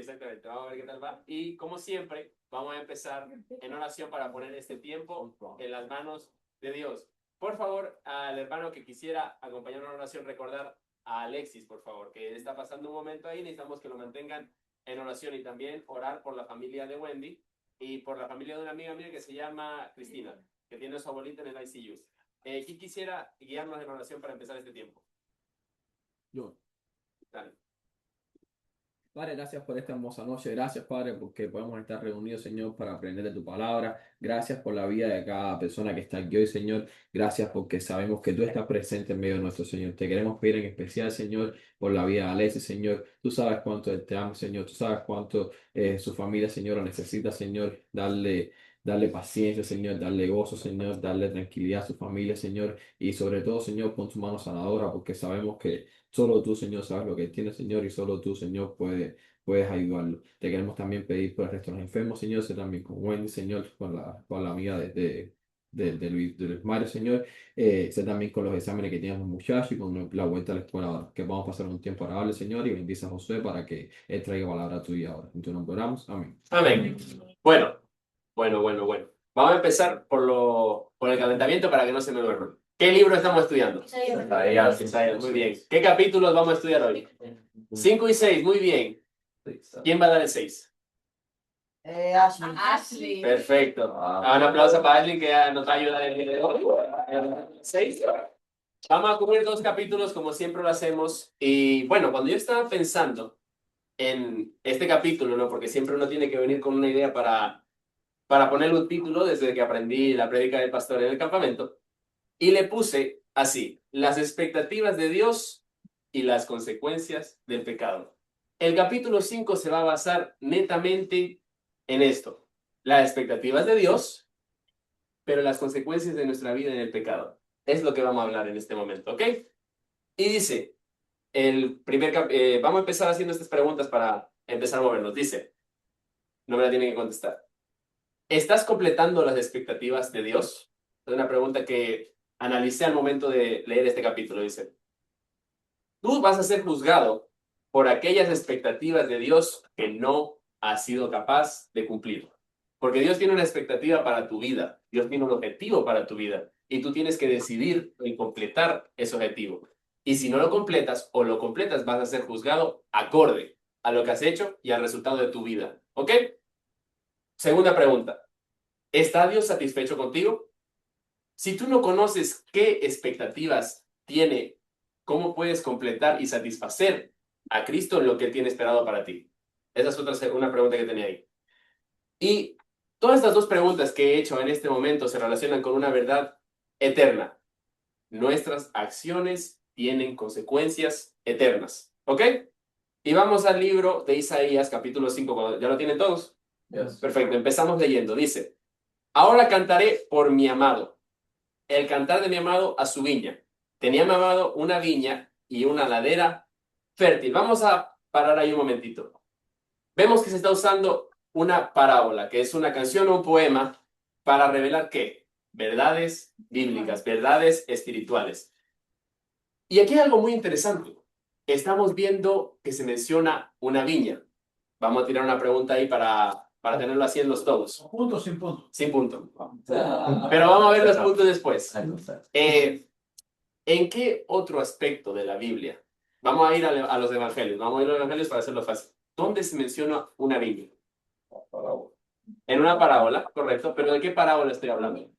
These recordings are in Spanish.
exactamente. Vamos a ver qué tal va. Y como siempre, vamos a empezar en oración para poner este tiempo en las manos de Dios. Por favor, al hermano que quisiera acompañarnos en oración, recordar a Alexis, por favor, que está pasando un momento ahí. Necesitamos que lo mantengan en oración y también orar por la familia de Wendy y por la familia de una amiga mía que se llama Cristina, que tiene a su abuelita en el ICU. ¿Quién quisiera guiarnos en oración para empezar este tiempo? Yo. Dale. Padre, gracias por esta hermosa noche. Gracias, Padre, porque podemos estar reunidos, Señor, para aprender de tu palabra. Gracias por la vida de cada persona que está aquí hoy, Señor. Gracias porque sabemos que tú estás presente en medio de nuestro Señor. Te queremos pedir en especial, Señor, por la vida de Alexis, Señor. Tú sabes cuánto Él te ama, Señor. Tú sabes cuánto su familia, Señor, lo necesita, Señor. Darle paciencia, Señor. Darle gozo, Señor. Darle tranquilidad a su familia, Señor. Y sobre todo, Señor, pon tu mano sanadora, porque sabemos que solo tú, Señor, sabes lo que tiene, Señor, y solo tú, Señor, puedes ayudarlo. Te queremos también pedir por el resto de los enfermos, Señor, sé también con Wendy, Señor, con la amiga de Luis Mario, Señor, sé también con los exámenes que tienen los muchachos y con la vuelta a la escuela ahora, que vamos a pasar un tiempo agradable, Señor, y bendice a Josué para que él traiga palabra tuya ahora. En tu nombre oramos, amén. Amén. Bueno. Vamos a empezar por el calentamiento para que no se me duerman. ¿Qué libro estamos estudiando? Isaías, muy bien. ¿Qué capítulos vamos a estudiar hoy? 5 y 6, muy bien. ¿Quién va a dar el 6? Ashley. Perfecto. Un aplauso para Ashley que nos va a ayudar el día de hoy. 6. Vamos a cubrir 2 capítulos como siempre lo hacemos. Y bueno, cuando yo estaba pensando en este capítulo, ¿no? Porque siempre uno tiene que venir con una idea para ponerle un título desde que aprendí la prédica del pastor en el campamento. Y le puse así: las expectativas de Dios y las consecuencias del pecado. El capítulo 5 se va a basar netamente en esto: las expectativas de Dios, pero las consecuencias de nuestra vida en el pecado. Es lo que vamos a hablar en este momento, ¿ok? Y dice, vamos a empezar haciendo estas preguntas para empezar a movernos. Dice, no me la tienen que contestar: ¿estás completando las expectativas de Dios? Es una pregunta que analicé al momento de leer este capítulo. Dice, tú vas a ser juzgado por aquellas expectativas de Dios que no has sido capaz de cumplir. Porque Dios tiene una expectativa para tu vida. Dios tiene un objetivo para tu vida. Y tú tienes que decidir en completar ese objetivo. Y si no lo completas o lo completas, vas a ser juzgado acorde a lo que has hecho y al resultado de tu vida. ¿Ok? Segunda pregunta. ¿Está Dios satisfecho contigo? Si tú no conoces qué expectativas tiene, ¿cómo puedes completar y satisfacer a Cristo en lo que Él tiene esperado para ti? Esa es una pregunta que tenía ahí. Y todas estas 2 preguntas que he hecho en este momento se relacionan con una verdad eterna. Nuestras acciones tienen consecuencias eternas. ¿Ok? Y vamos al libro de Isaías, capítulo 5. ¿Ya lo tienen todos? Yes. Perfecto, empezamos leyendo. Dice, ahora cantaré por mi amado, el cantar de mi amado a su viña. Tenía mi amado una viña y una ladera fértil. Vamos a parar ahí un momentito. Vemos que se está usando una parábola, que es una canción o un poema para revelar ¿qué? Verdades bíblicas, verdades espirituales. Y aquí hay algo muy interesante. Estamos viendo que se menciona una viña. Vamos a tirar una pregunta ahí para tenerlo así en los todos. Punto sin punto. Sin punto. Pero vamos a ver los puntos después. ¿En qué otro aspecto de la Biblia? Vamos a ir a los evangelios. Vamos a ir a los evangelios para hacerlo fácil. ¿Dónde se menciona una viña? En una parábola, correcto. ¿Pero de qué parábola estoy hablando?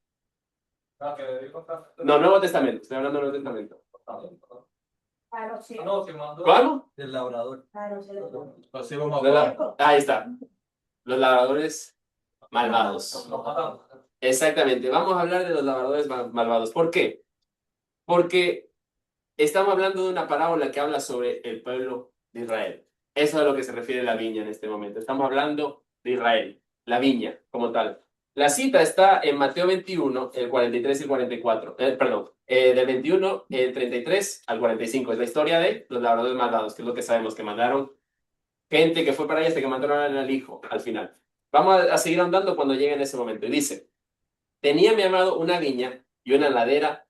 No, Nuevo Testamento. Estoy hablando del Nuevo Testamento. ¿Cómo? Del labrador. Ahí está. Los labradores malvados. Exactamente. Vamos a hablar de los labradores malvados. ¿Por qué? Porque estamos hablando de una parábola que habla sobre el pueblo de Israel. Eso es a lo que se refiere la viña en este momento. Estamos hablando de Israel, la viña como tal. La cita está en Mateo 21, el 43 y el 44. Del 21, el 33 al 45. Es la historia de los labradores malvados, que es lo que sabemos, que mandaron gente que fue para allá hasta que mandaron al hijo al final. Vamos a seguir andando cuando llegue en ese momento. Y dice, tenía mi amado una viña y una ladera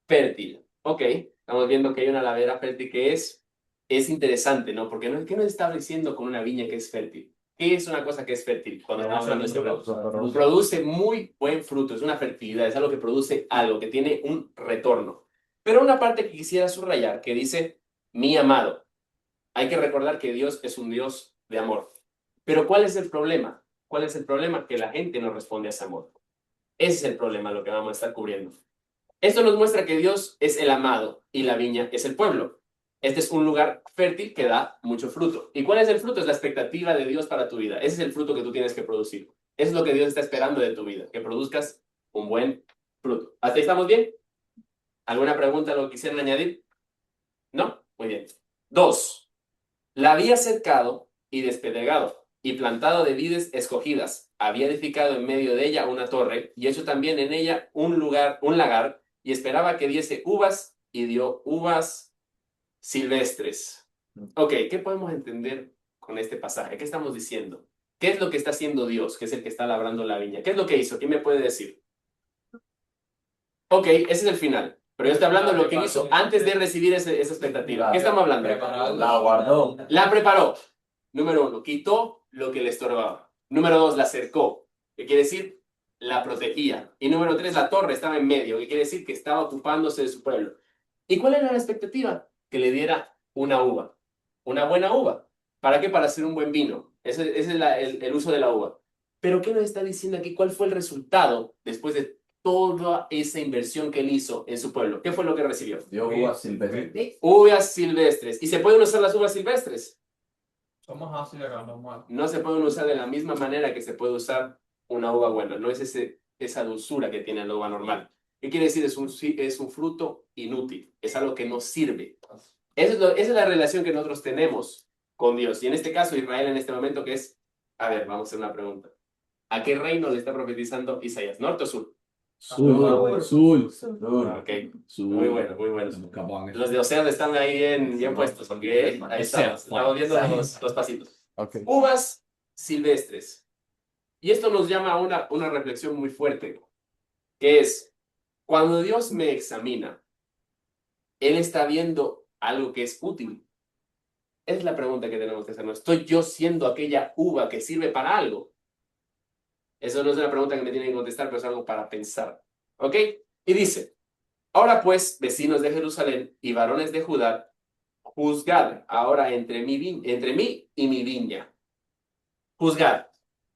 fértil. Ok, estamos viendo que hay una ladera fértil que es es interesante, ¿no? Porque no, ¿qué nos está diciendo con una viña que es fértil? ¿Qué es una cosa que es fértil cuando estamos hablando de este verbo? Produce muy buen fruto, es una fertilidad, es algo que produce algo, que tiene un retorno. Pero una parte que quisiera subrayar, que dice, mi amado. Hay que recordar que Dios es un Dios de amor. Pero ¿cuál es el problema? ¿Cuál es el problema? Que la gente no responde a ese amor. Ese es el problema, lo que vamos a estar cubriendo. Esto nos muestra que Dios es el amado y la viña es el pueblo. Este es un lugar fértil que da mucho fruto. ¿Y cuál es el fruto? Es la expectativa de Dios para tu vida. Ese es el fruto que tú tienes que producir. Eso es lo que Dios está esperando de tu vida, que produzcas un buen fruto. ¿Hasta ahí estamos bien? ¿Alguna pregunta lo quisieran añadir? ¿No? Muy bien. 2. La había cercado y despedregado, y plantado de vides escogidas. Había edificado en medio de ella una torre, y hecho también en ella un lagar, y esperaba que diese uvas, y dio uvas silvestres. Ok, ¿qué podemos entender con este pasaje? ¿Qué estamos diciendo? ¿Qué es lo que está haciendo Dios, que es el que está labrando la viña? ¿Qué es lo que hizo? ¿Quién me puede decir? Ok, ese es el final. Pero yo estoy hablando de lo que hizo antes de recibir esa expectativa. ¿Qué estamos hablando? La guardó. La preparó. Número 1, quitó lo que le estorbaba. Número 2, la acercó. ¿Qué quiere decir? La protegía. Y número 3, la torre estaba en medio. ¿Qué quiere decir? Que estaba ocupándose de su pueblo. ¿Y cuál era la expectativa? Que le diera una uva. Una buena uva. ¿Para qué? Para hacer un buen vino. Ese es el uso de la uva. Pero ¿qué nos está diciendo aquí? ¿Cuál fue el resultado después de toda esa inversión que él hizo en su pueblo? ¿Qué fue lo que recibió? Dio uvas silvestres. Uvas silvestres. ¿Y se pueden usar las uvas silvestres? Somos así de normal. No se pueden usar de la misma manera que se puede usar una uva buena. No es esa dulzura que tiene la uva normal. ¿Qué quiere decir? Es un fruto inútil. Es algo que no sirve. Esa es la relación que nosotros tenemos con Dios. Y en este caso, Israel en este momento, que es... A ver, vamos a hacer una pregunta. ¿A qué reino le está profetizando Isaías? ¿Norte o sur? Sur. Ok, muy bueno, muy bueno. Los de Oseas están ahí bien puestos, porque ahí estamos viendo los pasitos. Ok. Uvas silvestres. Y esto nos llama a una reflexión muy fuerte, que es, cuando Dios me examina, Él está viendo algo que es útil. Esa es la pregunta que tenemos que hacernos. ¿Estoy yo siendo aquella uva que sirve para algo? Eso no es una pregunta que me tienen que contestar, pero es algo para pensar. ¿Ok? Y dice, ahora pues, vecinos de Jerusalén y varones de Judá, juzgad ahora entre mí y mi viña. Juzgad.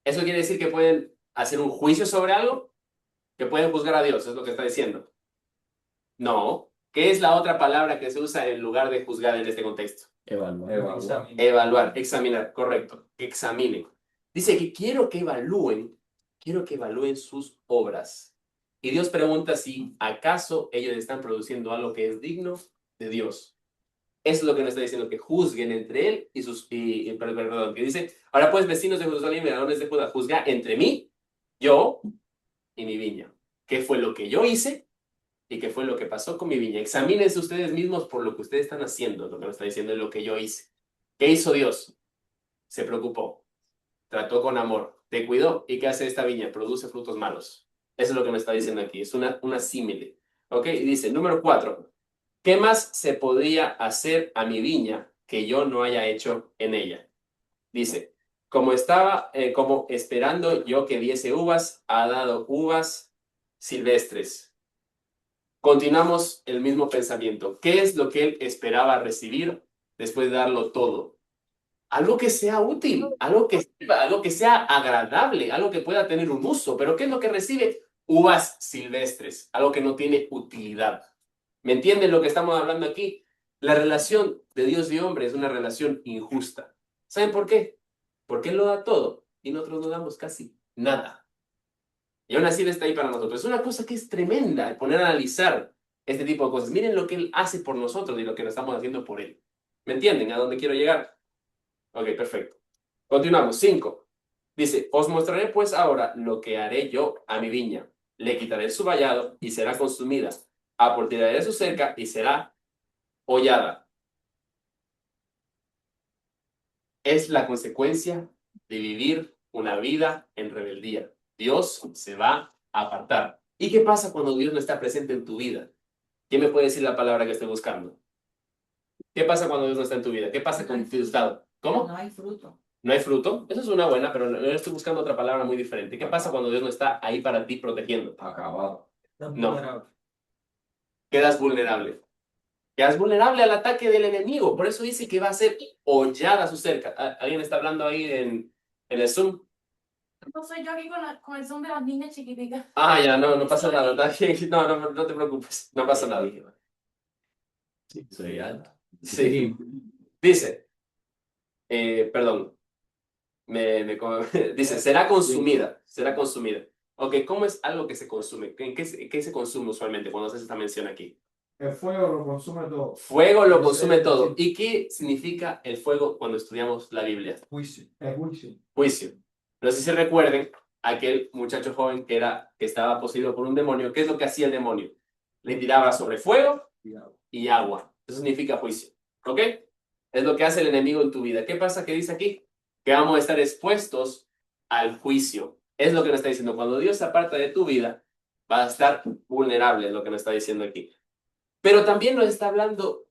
¿Eso quiere decir que pueden hacer un juicio sobre algo? Que pueden juzgar a Dios, es lo que está diciendo. No. ¿Qué es la otra palabra que se usa en lugar de juzgar en este contexto? Evaluar. Evaluar, examinar, correcto. Examinen. Dice que quiero que evalúen sus obras. Y Dios pregunta si acaso ellos están produciendo algo que es digno de Dios. Eso es lo que nos está diciendo, que juzguen entre él y perdón, que dice, ahora pues, vecinos de Jerusalén y varones de Judá, juzga entre mí, yo y mi viña. ¿Qué fue lo que yo hice y qué fue lo que pasó con mi viña? Examínense ustedes mismos por lo que ustedes están haciendo, lo que nos está diciendo es lo que yo hice. ¿Qué hizo Dios? Se preocupó, trató con amor, te cuidó. ¿Y qué hace esta viña? Produce frutos malos. Eso es lo que me está diciendo aquí, es una símile. ¿Ok? Y dice, número 4, ¿qué más se podría hacer a mi viña que yo no haya hecho en ella? Dice, como esperando yo que diese uvas, ha dado uvas silvestres. Continuamos el mismo pensamiento. ¿Qué es lo que él esperaba recibir después de darlo todo? Algo que sea útil, algo que sirva, algo que sea agradable, algo que pueda tener un uso. Pero ¿qué es lo que recibe? Uvas silvestres, algo que no tiene utilidad. ¿Me entienden lo que estamos hablando aquí? La relación de Dios y hombre es una relación injusta. ¿Saben por qué? Porque Él lo da todo y nosotros no damos casi nada. Y aún así Él está ahí para nosotros. Es una cosa que es tremenda, poner a analizar este tipo de cosas. Miren lo que Él hace por nosotros y lo que lo estamos haciendo por Él. ¿Me entienden a dónde quiero llegar? Ok, perfecto. Continuamos. 5. Dice, os mostraré pues ahora lo que haré yo a mi viña. Le quitaré su vallado y será consumida. Aportaré su cerca y será hollada. Es la consecuencia de vivir una vida en rebeldía. Dios se va a apartar. ¿Y qué pasa cuando Dios no está presente en tu vida? ¿Quién me puede decir la palabra que estoy buscando? ¿Qué pasa cuando Dios no está en tu vida? ¿Qué pasa con tu estado? ¿Cómo? No hay fruto. ¿No hay fruto? Eso es una buena, pero yo estoy buscando otra palabra muy diferente. ¿Qué pasa cuando Dios no está ahí para ti protegiendo? Acabado. No. Quedas vulnerable. Quedas vulnerable al ataque del enemigo. Por eso dice que va a ser hollada su cerca. ¿Alguien está hablando ahí en el Zoom? No soy yo aquí con el Zoom de las niñas chiquiticas. Ah, ya, no pasa nada. No te preocupes. No pasa nada. Sí, soy alto. Sí. Dice, perdón. Dice, será consumida. Será consumida. Ok, ¿cómo es algo que se consume? ¿En qué se consume usualmente cuando haces esta mención aquí? El fuego lo consume todo. Fuego lo consume todo. ¿Y qué significa el fuego cuando estudiamos la Biblia? Juicio. El juicio. Juicio. No sé si recuerden aquel muchacho joven que estaba poseído por un demonio. ¿Qué es lo que hacía el demonio? Le tiraba sobre fuego y agua. Eso significa juicio. ¿Ok? Es lo que hace el enemigo en tu vida. ¿Qué pasa? ¿Qué dice aquí? Que vamos a estar expuestos al juicio. Es lo que nos está diciendo. Cuando Dios se aparta de tu vida, vas a estar vulnerable, es lo que nos está diciendo aquí. Pero también nos está hablando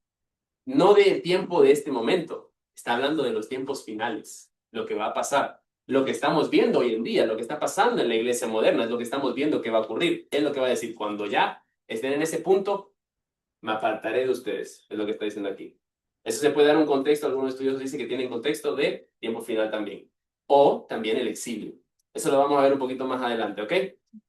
no del tiempo de este momento, está hablando de los tiempos finales, lo que va a pasar, lo que estamos viendo hoy en día, lo que está pasando en la iglesia moderna, es lo que estamos viendo que va a ocurrir, es lo que va a decir, cuando ya estén en ese punto, me apartaré de ustedes, es lo que está diciendo aquí. Eso se puede dar un contexto, algunos estudiosos dicen que tienen contexto de tiempo final también, o también el exilio. Eso lo vamos a ver un poquito más adelante, ¿ok?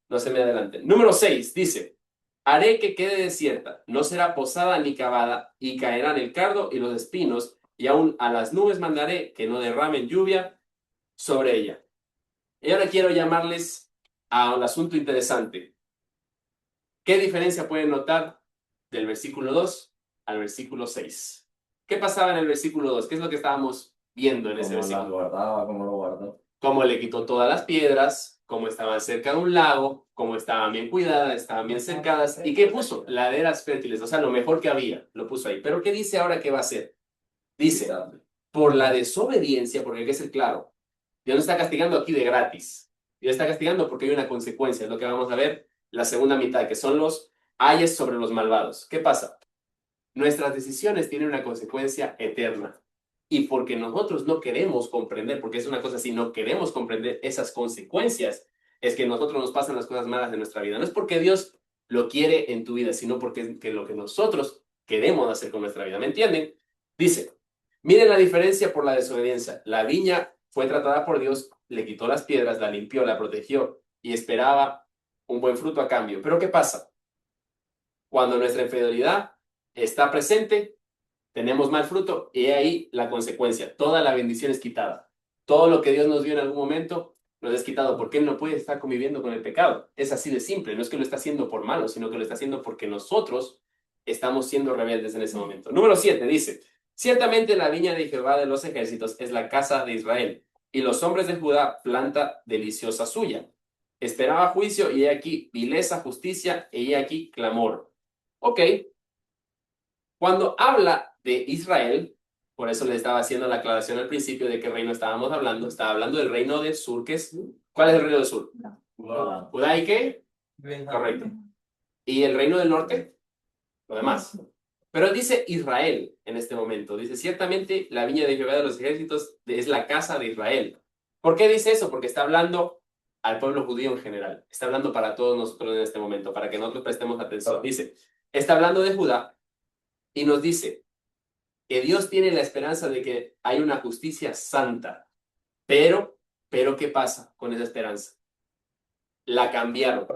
No se me adelante. Número 6, dice, haré que quede desierta, no será posada ni cavada, y caerán el cardo y los espinos, y aún a las nubes mandaré que no derramen lluvia sobre ella. Y ahora quiero llamarles a un asunto interesante. ¿Qué diferencia pueden notar del versículo 2 al versículo 6? ¿Qué pasaba en el versículo 2? ¿Qué es lo que estábamos viendo en ese Como las versículo? guardaba, como lo guardó. Cómo le quitó todas las piedras, cómo estaban cerca de un lago, cómo estaban bien cuidadas, estaban bien cercadas. ¿Y qué puso? Laderas fértiles, o sea, lo mejor que había, lo puso ahí. Pero ¿qué dice ahora que va a hacer? Dice, por la desobediencia, porque hay que ser claro, Dios no está castigando aquí de gratis. Dios está castigando porque hay una consecuencia, es lo que vamos a ver la segunda mitad, que son los ayes sobre los malvados. ¿Qué pasa? Nuestras decisiones tienen una consecuencia eterna. Y porque nosotros no queremos comprender, porque es una cosa así, no queremos comprender esas consecuencias, es que nosotros nos pasan las cosas malas de nuestra vida. No es porque Dios lo quiere en tu vida, sino porque es que lo que nosotros queremos hacer con nuestra vida. ¿Me entienden? Dice, miren la diferencia por la desobediencia. La viña fue tratada por Dios, le quitó las piedras, la limpió, la protegió y esperaba un buen fruto a cambio. Pero ¿qué pasa? Cuando nuestra infidelidad está presente, tenemos mal fruto y ahí la consecuencia. Toda la bendición es quitada. Todo lo que Dios nos dio en algún momento nos es quitado porque Él no puede estar conviviendo con el pecado. Es así de simple. No es que lo está haciendo por malo, sino que lo está haciendo porque nosotros estamos siendo rebeldes en ese momento. Número 7 dice, ciertamente la viña de Jehová de los ejércitos es la casa de Israel y los hombres de Judá planta deliciosa suya. Esperaba juicio y he aquí vileza, justicia y he aquí clamor. Ok, cuando habla de Israel, por eso les estaba haciendo la aclaración al principio de qué reino estábamos hablando, estaba hablando del reino del sur, que es, ¿cuál es el reino del sur? ¿Judá y qué? Correcto. ¿Y el reino del norte? Lo demás. Pero él dice Israel en este momento, dice, ciertamente la viña de Jehová de los ejércitos es la casa de Israel. ¿Por qué dice eso? Porque está hablando al pueblo judío en general, está hablando para todos nosotros en este momento, para que nosotros prestemos atención. Dice, está hablando de Judá, y nos dice que Dios tiene la esperanza de que hay una justicia santa. Pero, ¿qué pasa con esa esperanza? La cambiaron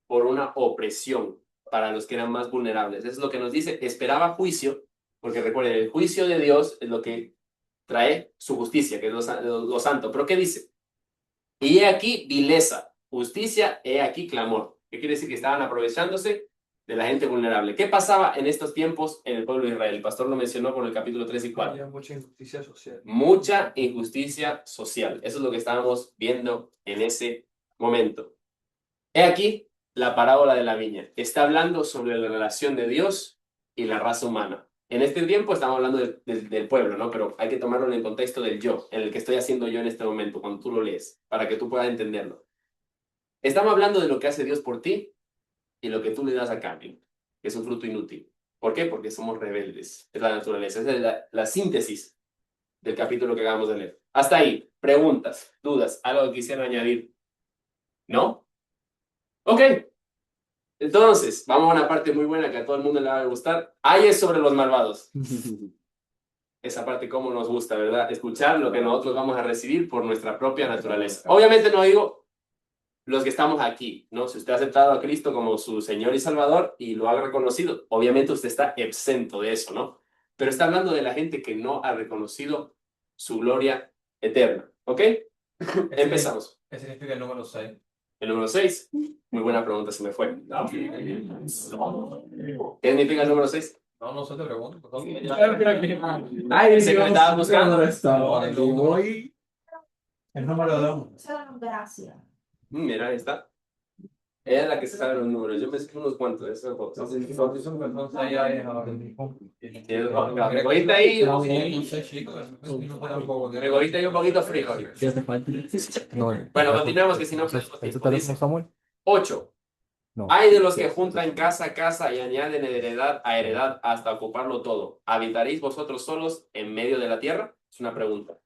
por una opresión para los que eran más vulnerables. Eso es lo que nos dice. Esperaba juicio, porque recuerden, el juicio de Dios es lo que trae su justicia, que es lo santo. Pero ¿qué dice? Y he aquí vileza, justicia, he aquí clamor. ¿Qué quiere decir? Que estaban aprovechándose de la gente vulnerable. ¿Qué pasaba en estos tiempos en el pueblo de Israel? El pastor lo mencionó por el capítulo 3 y 4. Había mucha injusticia social. Mucha injusticia social. Eso es lo que estábamos viendo en ese momento. He aquí la parábola de la viña. Está hablando sobre la relación de Dios y la raza humana. En este tiempo estamos hablando del pueblo, ¿no? Pero hay que tomarlo en el contexto del yo, en el que estoy haciendo yo en este momento, cuando tú lo lees, para que tú puedas entenderlo. Estamos hablando de lo que hace Dios por ti y lo que tú le das a cambio, que es un fruto inútil. ¿Por qué? Porque somos rebeldes. Es la naturaleza. Esa es la síntesis del capítulo que acabamos de leer. Hasta ahí. Preguntas, dudas, algo que quisieran añadir. ¿No? Ok. Entonces, vamos a una parte muy buena que a todo el mundo le va a gustar. Ahí es sobre los malvados. Esa parte como nos gusta, ¿verdad? Escuchar lo que nosotros vamos a recibir por nuestra propia naturaleza. Obviamente no digo los que estamos aquí, ¿no? Si usted ha aceptado a Cristo como su Señor y Salvador y lo ha reconocido, obviamente usted está exento de eso, ¿no? Pero está hablando de la gente que no ha reconocido su gloria eterna, ¿ok? Empezamos. ¿Qué significa el número 6? El número 6. Muy buena pregunta, se me fue. ¿Qué significa el número 6? No sé, te pregunto. Por favor. Ay, Ese que me estaba buscando. Voy. El número 2. Gracias. Mira, ahí está. Ella es la que se sabe los números. Yo me sé unos cuantos. Eso es poco. Me cogiste ahí. Me cogiste ahí un poquito frío. Bueno, continuemos que si no perdemos tiempo. Dice, 8. No. Hay de los que juntan casa a casa y añaden heredad a heredad hasta ocuparlo todo. ¿Habitaréis vosotros solos en medio de la tierra? Es una pregunta.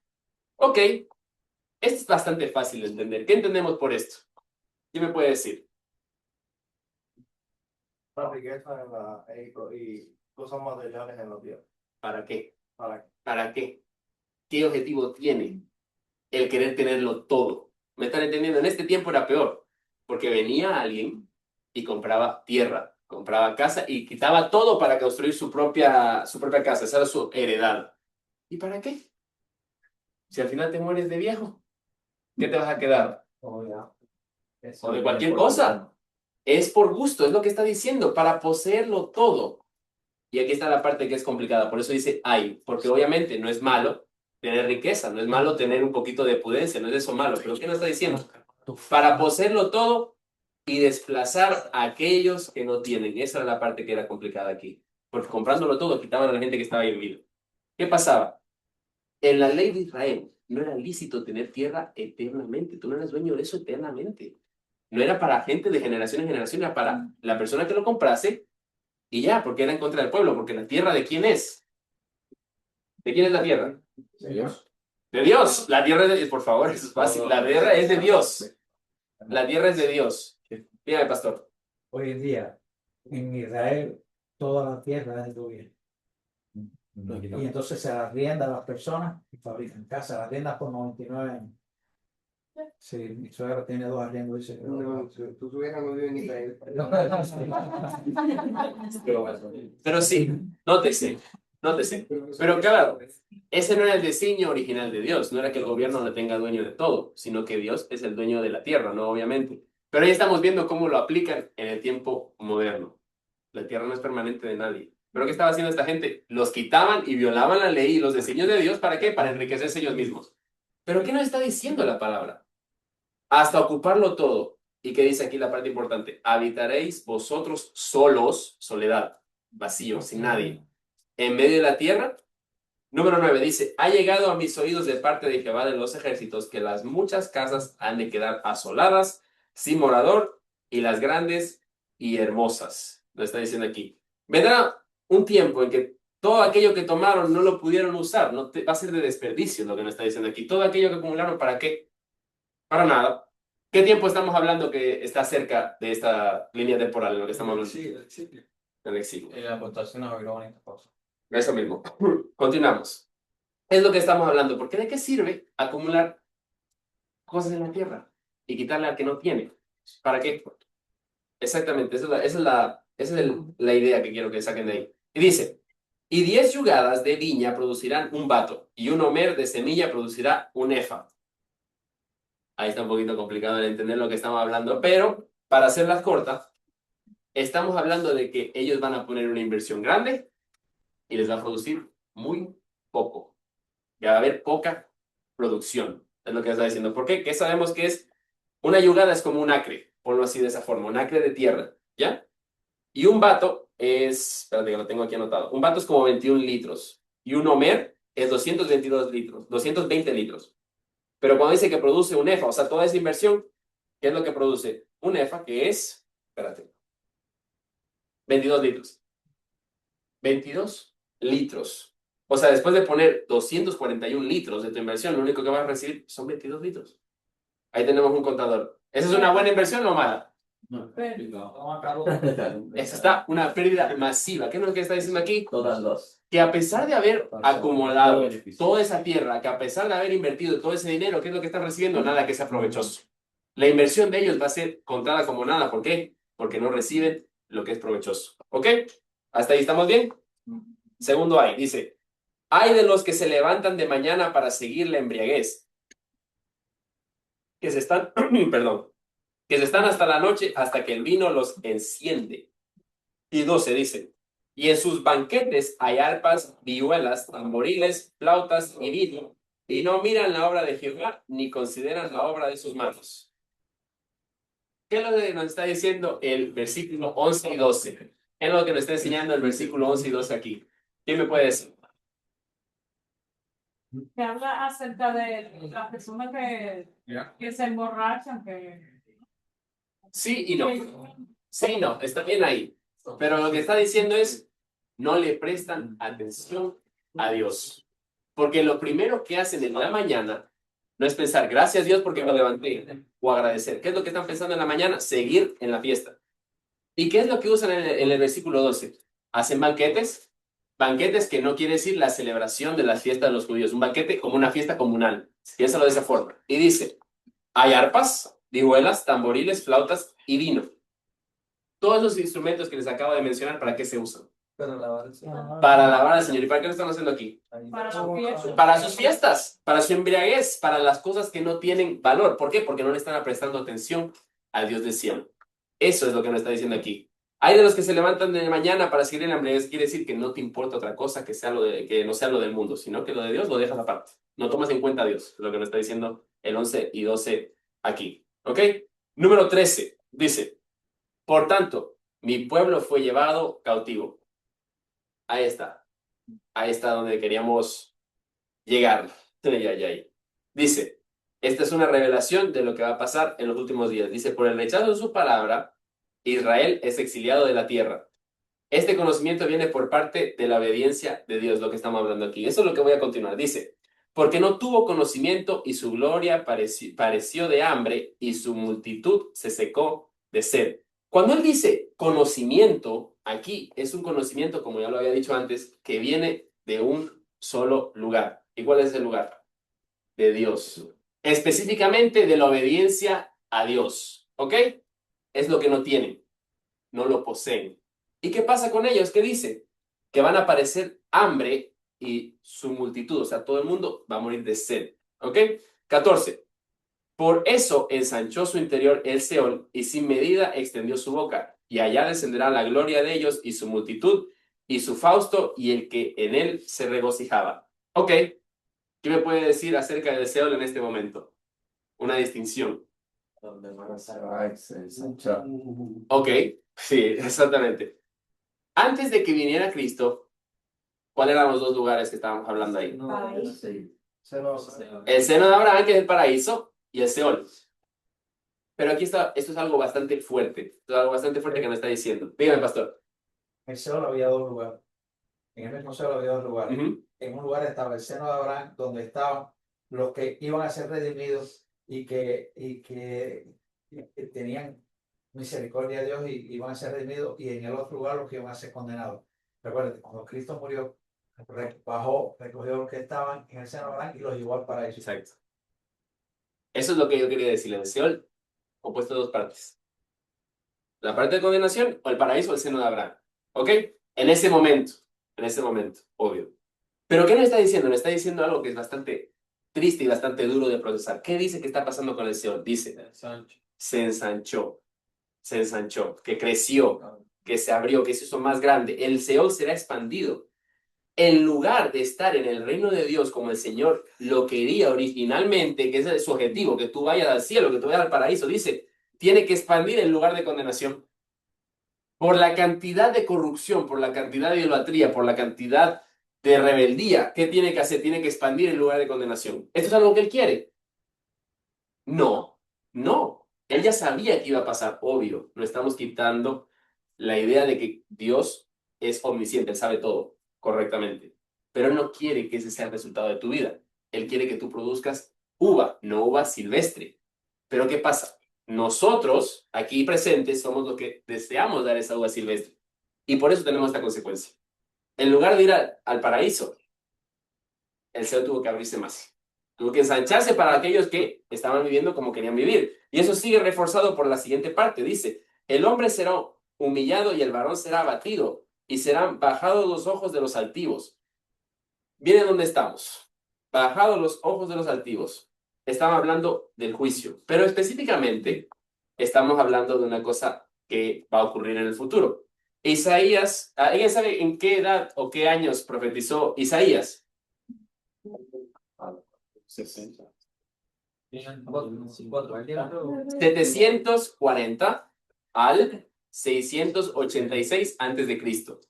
Ok. Esto es bastante fácil de entender. ¿Qué entendemos por esto? ¿Quién me puede decir? La riqueza y cosas materiales en la tierra. ¿Para qué? Para ¿Para qué? ¿Qué objetivo tiene el querer tenerlo todo? ¿Me están entendiendo? En este tiempo era peor, porque venía alguien y compraba tierra, compraba casa y quitaba todo para construir su propia casa. Esa era su heredad. ¿Y para qué? Si al final te mueres de viejo, ¿qué te vas a quedar? O de cualquier cosa. Es por gusto, es lo que está diciendo, para poseerlo todo. Y aquí está la parte que es complicada, por eso dice hay, porque obviamente no es malo tener riqueza, no es malo tener un poquito de pudencia, no es eso malo, pero ¿qué nos está diciendo? Para poseerlo todo y desplazar a aquellos que no tienen. Esa era la parte que era complicada aquí, porque comprándolo todo quitaban a la gente que estaba viviendo. ¿Qué pasaba? En la ley de Israel no era lícito tener tierra eternamente, tú no eres dueño de eso eternamente. No era para gente de generación en generación, era para la persona que lo comprase y ya, porque era en contra del pueblo, porque la tierra ¿de quién es? ¿De quién es la tierra? ¿De Dios? De Dios. La tierra es de, por favor, eso es fácil. La tierra es de Dios. La tierra es de Dios. Dígame, pastor. Hoy en día, en Israel, toda la tierra es de gobierno. Y entonces se la arrienda a las personas y fabrican casas, la arrienda por 99 años. Sí, mi suegro tiene 2 arriendos, dice que tú tuvieras no vivido en Israel. Pero sí, nótese. Pero claro, ese no era el diseño original de Dios. No era que el gobierno no tenga dueño de todo, sino que Dios es el dueño de la tierra, ¿no? Obviamente. Pero ahí estamos viendo cómo lo aplican en el tiempo moderno. La tierra no es permanente de nadie. ¿Pero qué estaba haciendo esta gente? Los quitaban y violaban la ley y los diseños de Dios. ¿Para qué? Para enriquecerse ellos mismos. ¿Pero qué nos está diciendo la palabra? Hasta ocuparlo todo. ¿Y qué dice aquí la parte importante? Habitaréis vosotros solos, soledad, vacío, sin nadie, en medio de la tierra. Número 9 dice, ha llegado a mis oídos de parte de Jehová de los ejércitos que las muchas casas han de quedar asoladas, sin morador, y las grandes y hermosas. Lo está diciendo aquí. Vendrá un tiempo en que todo aquello que tomaron no lo pudieron usar, va a ser de desperdicio lo que nos está diciendo aquí. Todo aquello que acumularon, ¿para qué? Para nada. ¿Qué tiempo estamos hablando que está cerca de esta línea temporal en lo que estamos hablando? Sí, el sitio. El exilio. La aportación a Babilonia. Eso mismo. Continuamos. Es lo que estamos hablando. Porque ¿de qué sirve acumular cosas en la tierra y quitarle al que no tiene? ¿Para qué? Exactamente. Esa es la idea que quiero que saquen de ahí. Y dice, y 10 yugadas de viña producirán un bato, y un homer de semilla producirá un efa. Ahí está un poquito complicado de entender lo que estamos hablando, pero para hacerlas cortas, estamos hablando de que ellos van a poner una inversión grande y les va a producir muy poco. Ya va a haber poca producción, es lo que está diciendo. ¿Por qué? Que sabemos que es una yugada es como un acre, ponlo así de esa forma, un acre de tierra, ¿ya? Y un bato es, espérate que lo tengo aquí anotado, un bato es como 21 litros y un homer es 222 litros, 220 litros. Pero cuando dice que produce un efa, o sea, toda esa inversión, ¿qué es lo que produce? Un efa que es, espérate, 22 litros. 22 litros. O sea, después de poner 241 litros de tu inversión, lo único que vas a recibir son 22 litros. Ahí tenemos un contador. ¿Esa es una buena inversión o mala? Esa está una pérdida masiva. ¿Qué es lo que está diciendo aquí? Todas dos. Que a pesar de haber acumulado toda esa tierra, que a pesar de haber invertido todo ese dinero, ¿qué es lo que están recibiendo? Nada que sea provechoso. La inversión de ellos va a ser contada como nada. ¿Por qué? Porque no reciben lo que es provechoso. ¿Ok? ¿Hasta ahí estamos bien? Segundo hay, dice, hay de los que se levantan de mañana para seguir la embriaguez, que se están, perdón, que se están hasta la noche hasta que el vino los enciende. Y 12 dice, y en sus banquetes hay arpas, vihuelas, tamboriles, flautas y vino, y no miran la obra de Jehová, ni consideran la obra de sus manos. ¿Qué es lo que nos está diciendo el versículo 11 y 12? ¿Qué es lo que nos está enseñando el versículo 11 y 12 aquí? ¿Quién me puede decir? Que habla acerca de las personas que se emborrachan, que... Sí y no. Sí y no, está bien ahí. Pero lo que está diciendo es, no le prestan atención a Dios. Porque lo primero que hacen en la mañana no es pensar, gracias Dios porque me levanté, o agradecer. ¿Qué es lo que están pensando en la mañana? Seguir en la fiesta. ¿Y qué es lo que usan en el versículo 12? Hacen banquetes. Banquetes que no quiere decir la celebración de la fiesta de los judíos. Un banquete como una fiesta comunal. Piénsalo de esa forma. Y dice, hay arpas, vihuelas, tamboriles, flautas y vino. Todos los instrumentos que les acabo de mencionar, ¿para qué se usan? Pero la verdad, Para alabar al Señor. ¿Y para qué lo están haciendo aquí? Para su fiesta. Para sus fiestas, para su embriaguez, para las cosas que no tienen valor. ¿Por qué? Porque no le están prestando atención al Dios de Sion. Eso es lo que nos está diciendo aquí. Hay de los que se levantan de mañana para seguir en la embriaguez. Quiere decir que no te importa otra cosa que que no sea lo del mundo, sino que lo de Dios lo dejas aparte. No tomas en cuenta a Dios, es lo que nos está diciendo el 11 y 12 aquí. ¿Ok? Número 13 dice, por tanto, mi pueblo fue llevado cautivo. Ahí está. Ahí está donde queríamos llegar. Ay, ay, ay. Dice, esta es una revelación de lo que va a pasar en los últimos días. Dice, por el rechazo de su palabra, Israel es exiliado de la tierra. Este conocimiento viene por parte de la obediencia de Dios, lo que estamos hablando aquí. Eso es lo que voy a continuar. Dice, porque no tuvo conocimiento y su gloria pareció de hambre y su multitud se secó de sed. Cuando él dice conocimiento, aquí es un conocimiento, como ya lo había dicho antes, que viene de un solo lugar. ¿Y cuál es el lugar? De Dios. Específicamente de la obediencia a Dios. ¿Ok? Es lo que no tienen. No lo poseen. ¿Y qué pasa con ellos? ¿Qué dice? Que van a padecer hambre y su multitud, o sea, todo el mundo va a morir de sed. ¿Ok? 14. Por eso ensanchó su interior el Seol y sin medida extendió su boca, y allá descenderá la gloria de ellos y su multitud y su fausto y el que en él se regocijaba. Ok, ¿qué me puede decir acerca del Seol en este momento? Una distinción. donde van a salvar se ensanchó. Ok, sí, exactamente. Antes de que viniera Cristo, ¿cuáles eran los dos lugares que estábamos hablando ahí? Sí. Se nos- El seno de Abraham, que es el paraíso, y el Seol. Pero aquí está, esto es algo bastante fuerte. Esto es algo bastante fuerte que me está diciendo. Dígame, pastor. En el Seol había dos lugares. En el mismo Seol había dos lugares. Ujú. En un lugar estaba el seno de Abraham, donde estaban los que iban a ser redimidos y que tenían misericordia de Dios y iban a ser redimidos, y en el otro lugar los que iban a ser condenados. Recuerden, cuando Cristo murió, bajó, recogió los que estaban en el seno de Abraham y los llevó al paraíso. Exacto. Eso es lo que yo quería decirle. El Seol, compuesto de dos partes. La parte de condenación o el paraíso o el seno de Abraham. ¿Ok? En ese momento, obvio. Pero ¿qué nos está diciendo? Nos está diciendo algo que es bastante triste y bastante duro de procesar. ¿Qué dice que está pasando con el Seol? Dice, se ensanchó, que creció, que se abrió, que se hizo más grande. El Seol será expandido. En lugar de estar en el reino de Dios como el Señor lo quería originalmente, que ese es su objetivo, que tú vayas al cielo, que tú vayas al paraíso, dice, tiene que expandir en lugar de condenación. Por la cantidad de corrupción, por la cantidad de idolatría, por la cantidad de rebeldía, ¿qué tiene que hacer? Tiene que expandir en lugar de condenación. ¿Esto es algo que él quiere? No, no. Él ya sabía que iba a pasar, obvio. No estamos quitando la idea de que Dios es omnisciente, Él sabe todo correctamente. Pero Él no quiere que ese sea el resultado de tu vida. Él quiere que tú produzcas uva, no uva silvestre. Pero ¿qué pasa? Nosotros, aquí presentes, somos los que deseamos dar esa uva silvestre. Y por eso tenemos esta consecuencia. En lugar de ir al paraíso, el cielo tuvo que abrirse más. Tuvo que ensancharse para aquellos que estaban viviendo como querían vivir. Y eso sigue reforzado por la siguiente parte. Dice, el hombre será humillado y el varón será abatido, y serán bajados los ojos de los altivos. Miren dónde estamos. Bajados los ojos de los altivos. Estamos hablando del juicio, pero específicamente estamos hablando de una cosa que va a ocurrir en el futuro. Isaías, ¿alguien sabe en qué edad o qué años profetizó Isaías? 740 al 686 antes de Cristo.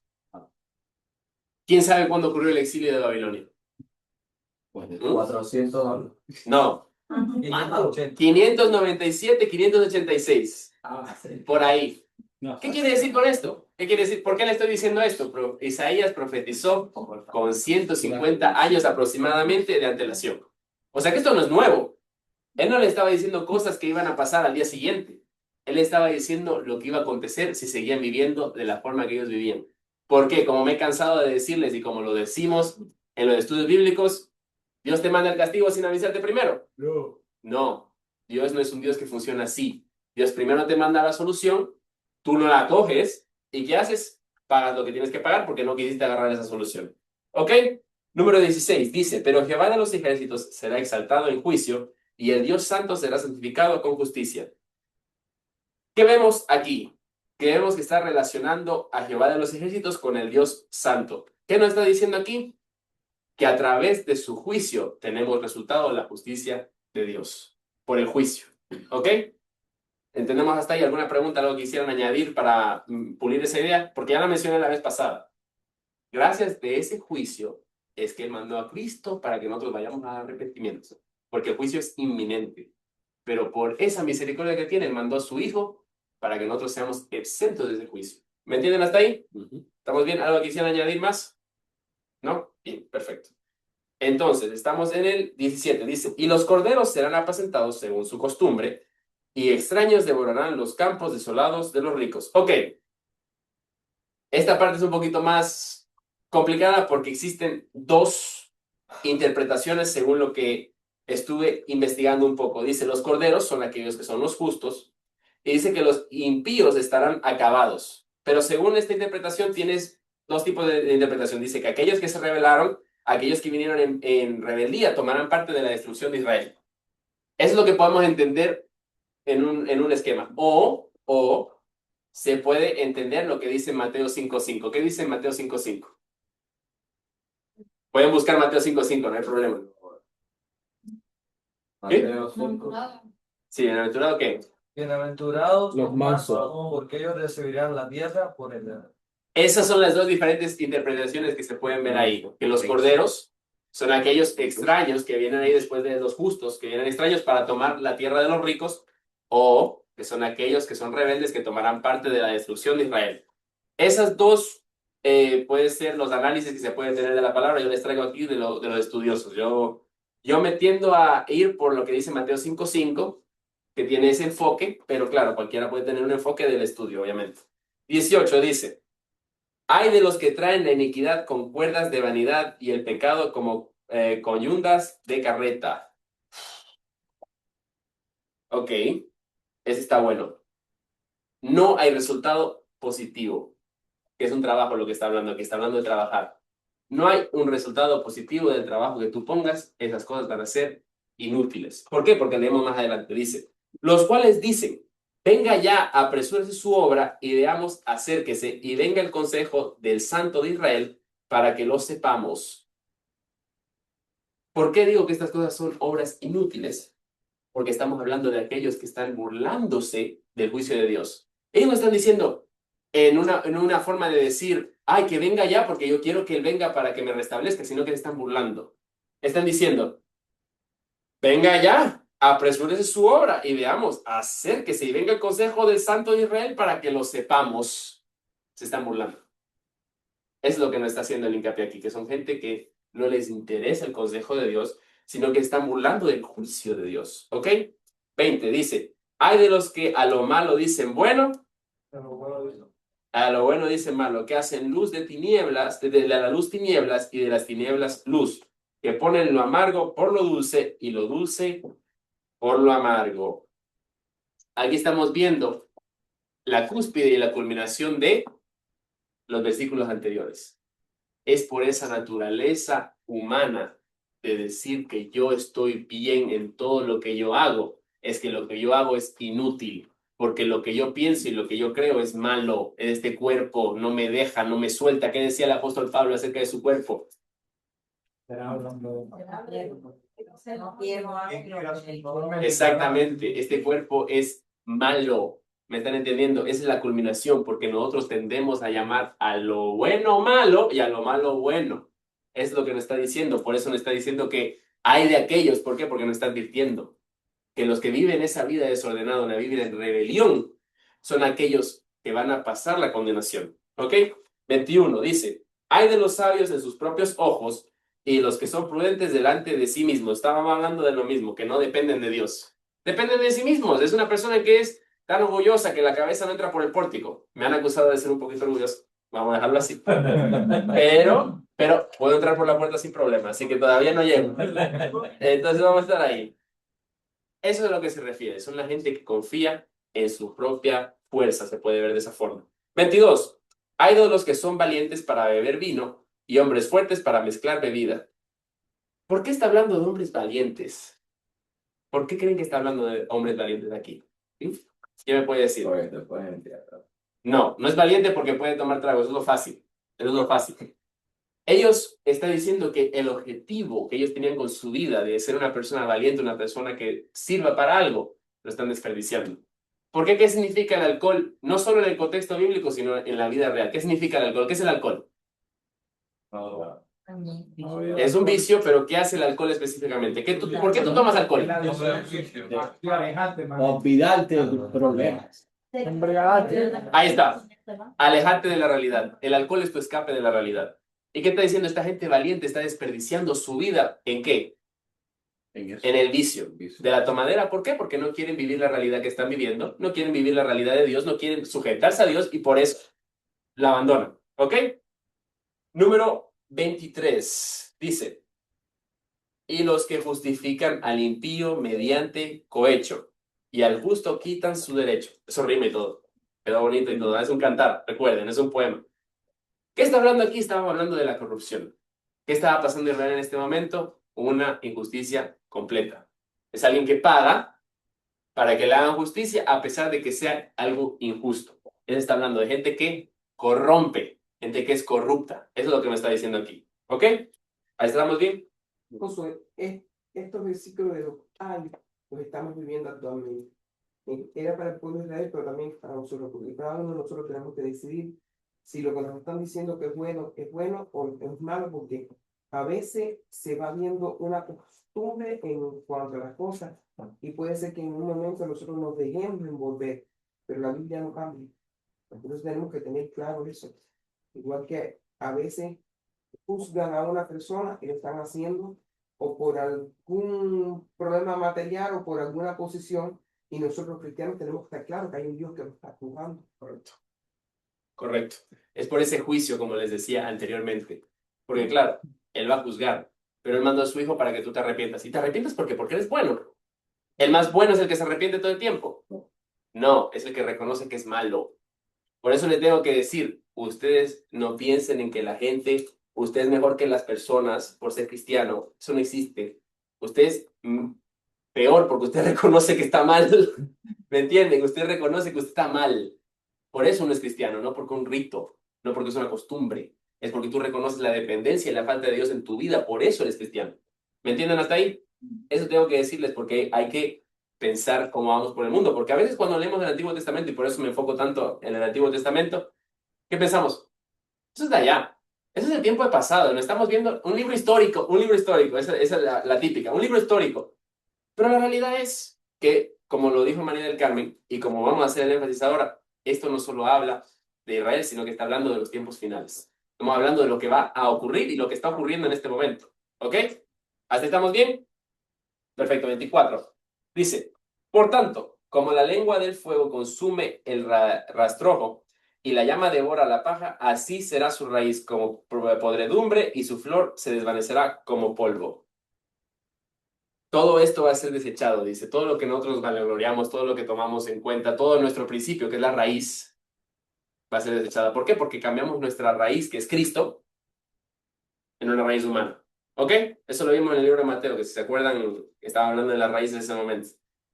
¿Quién sabe cuándo ocurrió el exilio de Babilonia? Pues de 400. No, 597, 586, por ahí. ¿Qué quiere decir con esto? ¿Qué quiere decir? ¿Por qué le estoy diciendo esto? Isaías profetizó con 150 años aproximadamente de antelación. O sea que esto no es nuevo. Él no le estaba diciendo cosas que iban a pasar al día siguiente. Él estaba diciendo lo que iba a acontecer si seguían viviendo de la forma que ellos vivían. ¿Por qué? Como me he cansado de decirles y como lo decimos en los estudios bíblicos, ¿Dios te manda el castigo sin avisarte primero? No. Dios no es un Dios que funciona así. Dios primero te manda la solución, tú no la coges, ¿y qué haces? Pagas lo que tienes que pagar porque no quisiste agarrar esa solución. ¿Ok? Número 16 dice, pero Jehová de los ejércitos será exaltado en juicio y el Dios santo será santificado con justicia. ¿Qué vemos aquí? Que vemos que está relacionando a Jehová de los ejércitos con el Dios santo. ¿Qué nos está diciendo aquí? Que a través de su juicio tenemos resultado de la justicia de Dios. Por el juicio. ¿Ok? ¿Entendemos hasta ahí? ¿Alguna pregunta, algo que quisieran añadir para pulir esa idea? Porque ya la mencioné la vez pasada. Gracias de ese juicio es que Él mandó a Cristo para que nosotros vayamos a arrepentimiento. Porque el juicio es inminente. Pero por esa misericordia que tiene, Él mandó a su Hijo para que nosotros seamos exentos de ese juicio. ¿Me entienden hasta ahí? ¿Estamos bien? ¿Algo que quisieran añadir más? ¿No? Bien, perfecto. Entonces, estamos en el 17. Dice, y los corderos serán apacentados según su costumbre, y extraños devorarán los campos desolados de los ricos. Ok. Esta parte es un poquito más complicada porque existen dos interpretaciones según lo que estuve investigando un poco. Dice, los corderos son aquellos que son los justos, y dice que los impíos estarán acabados. Pero según esta interpretación tienes dos tipos de interpretación. Dice que aquellos que se rebelaron, aquellos que vinieron en rebeldía, tomarán parte de la destrucción de Israel. Eso es lo que podemos entender en un esquema. O se puede entender lo que dice Mateo 5.5. ¿Qué dice Mateo 5.5? Pueden buscar Mateo 5.5, no hay problema. Mateo 5. Manturado. Sí, bienaventurado, ¿qué? Bienaventurados Los mansos. porque ellos recibirán la tierra por el... Esas son las dos diferentes interpretaciones que se pueden ver ahí. Que los corderos son aquellos extraños que vienen ahí después de los justos, que vienen extraños para tomar la tierra de los ricos, o que son aquellos que son rebeldes que tomarán parte de la destrucción de Israel. Esas dos pueden ser los análisis que se pueden tener de la palabra. Yo les traigo aquí de los estudiosos. Yo me tiendo a ir por lo que dice Mateo 5.5, que tiene ese enfoque, pero claro, cualquiera puede tener un enfoque del estudio, obviamente. 18 dice, hay de los que traen la iniquidad con cuerdas de vanidad y el pecado como coyundas de carreta. Ok, ese está bueno. No hay resultado positivo, que es un trabajo lo que está hablando aquí, está hablando de trabajar. No hay un resultado positivo del trabajo que tú pongas, esas cosas van a ser inútiles. ¿Por qué? Porque leemos más adelante, dice, los cuales dicen, venga ya, apresúrese su obra y veamos, acérquese y venga el consejo del Santo de Israel para que lo sepamos. ¿Por qué digo que estas cosas son obras inútiles? Porque estamos hablando de aquellos que están burlándose del juicio de Dios. Ellos no están diciendo en una forma de decir, ay, que venga ya porque yo quiero que Él venga para que me restablezca, sino que se están burlando. Están diciendo, venga ya, apresúrese su obra y veamos, acérquese y venga el consejo del Santo de Israel para que lo sepamos. Se están burlando. Es lo que nos está haciendo el hincapié aquí, que son gente que no les interesa el consejo de Dios, sino que están burlando del juicio de Dios. ¿Ok? 20 dice, hay de los que a lo malo dicen bueno, Pero bueno, dice, a lo bueno dicen malo, que hacen luz de tinieblas, de la luz tinieblas y de las tinieblas luz, que ponen lo amargo por lo dulce y lo dulce por lo amargo. Aquí estamos viendo la cúspide y la culminación de los versículos anteriores. Es por esa naturaleza humana de decir que yo estoy bien en todo lo que yo hago, es que lo que yo hago es inútil, porque lo que yo pienso y lo que yo creo es malo. Este cuerpo no me deja, no me suelta. ¿Qué decía el apóstol Pablo acerca de su cuerpo? Será hablando Exactamente, este cuerpo es malo. ¿Me están entendiendo? Esa es la culminación, porque nosotros tendemos a llamar a lo bueno malo y a lo malo bueno. Es lo que nos está diciendo. Por eso nos está diciendo que hay de aquellos. ¿Por qué? Porque nos está advirtiendo que los que viven esa vida desordenada, una vida en rebelión, son aquellos que van a pasar la condenación. ¿Ok? 21 dice, hay de los sabios en sus propios ojos y los que son prudentes delante de sí mismos. Estábamos hablando de lo mismo, que no dependen de Dios. Dependen de sí mismos. Es una persona que es tan orgullosa que la cabeza no entra por el pórtico. Me han acusado de ser un poquito orgulloso. Vamos a dejarlo así. Pero puedo entrar por la puerta sin problema, así que todavía no llego. Entonces vamos a estar ahí. Eso es a lo que se refiere. Son la gente que confía en su propia fuerza, se puede ver de esa forma. 22. Hay de los que son valientes para beber vino y hombres fuertes para mezclar bebida. ¿Por qué está hablando de hombres valientes? ¿Por qué creen que está hablando de hombres valientes aquí? ¿Sí? ¿Quién me puede decir? No, no es valiente porque puede tomar trago, eso es lo fácil. Eso es lo fácil. Ellos están diciendo que el objetivo que ellos tenían con su vida de ser una persona valiente, una persona que sirva para algo, lo están desperdiciando. ¿Por qué? ¿Qué significa el alcohol? No solo en el contexto bíblico, sino en la vida real. ¿Qué significa el alcohol? ¿Qué es el alcohol? Es un vicio, pero ¿qué hace el alcohol específicamente? ¿Por qué tú tomas alcohol? Olvidarte de tus problemas. Ahí está. Alejarte de la realidad. El alcohol es tu escape de la realidad. ¿Y qué está diciendo esta gente valiente? Está desperdiciando su vida. ¿En qué? En el vicio de la tomadera. ¿Por qué? Porque no quieren vivir la realidad que están viviendo, no quieren vivir la realidad de Dios, no quieren sujetarse a Dios y por eso la abandonan. ¿Ok? Número 23 dice, y los que justifican al impío mediante cohecho y al justo quitan su derecho. Eso rima y todo. Quedó bonito y todo. Es un cantar, recuerden, es un poema. ¿Qué está hablando aquí? Estamos hablando de la corrupción. ¿Qué estaba pasando en Israel en este momento? Una injusticia completa. Es alguien que paga para que le hagan justicia a pesar de que sea algo injusto. Él está hablando de gente que corrompe, gente que es corrupta. Eso es lo que me está diciendo aquí. ¿Ok? ¿Ahí estamos bien? Josué, estos versículos de los hay, los estamos viviendo actualmente. Era para el pueblo de Israel, pero también para nosotros, porque cada uno de nosotros tenemos que decidir si lo que nos están diciendo que es bueno o es malo, porque a veces se va viendo una costumbre en cuanto a las cosas y puede ser que en un momento nosotros nos dejemos envolver, pero la Biblia no cambia. Entonces tenemos que tener claro eso. Igual que a veces juzgan a una persona que lo están haciendo o por algún problema material o por alguna posición, y nosotros cristianos tenemos que estar claros que hay un Dios que lo está juzgando. Correcto. Correcto. Es por ese juicio, como les decía anteriormente. Porque claro, Él va a juzgar, pero Él mandó a su Hijo para que tú te arrepientas. ¿Y te arrepientas por qué? Porque eres bueno. ¿El más bueno es el que se arrepiente todo el tiempo? No, es el que reconoce que es malo. Por eso les tengo que decir, ustedes no piensen en que la gente, usted es mejor que las personas por ser cristiano. Eso no existe. Usted es peor porque usted reconoce que está mal. ¿Me entienden? Usted reconoce que usted está mal. Por eso uno es cristiano, no porque un rito, no porque es una costumbre. Es porque tú reconoces la dependencia y la falta de Dios en tu vida. Por eso eres cristiano. ¿Me entienden hasta ahí? Eso tengo que decirles porque hay que pensar cómo vamos por el mundo. Porque a veces cuando leemos el Antiguo Testamento, y por eso me enfoco tanto en el Antiguo Testamento, ¿qué pensamos? Eso es de allá. Eso es el tiempo de pasado. No estamos viendo un libro histórico. Esa es la típica. Un libro histórico. Pero la realidad es que, como lo dijo María del Carmen, y como vamos a hacer el énfasis ahora, esto no solo habla de Israel, sino que está hablando de los tiempos finales. Estamos hablando de lo que va a ocurrir y lo que está ocurriendo en este momento. ¿Ok? ¿Hasta estamos bien? Perfecto, 24. Dice, por tanto, como la lengua del fuego consume el rastrojo y la llama devora la paja, así será su raíz como podredumbre y su flor se desvanecerá como polvo. Todo esto va a ser desechado, dice. Todo lo que nosotros valoreamos, todo lo que tomamos en cuenta, todo nuestro principio, que es la raíz, va a ser desechada. ¿Por qué? Porque cambiamos nuestra raíz, que es Cristo, en una raíz humana. ¿Ok? Eso lo vimos en el libro de Mateo, que si se acuerdan, estaba hablando de la raíz en ese momento.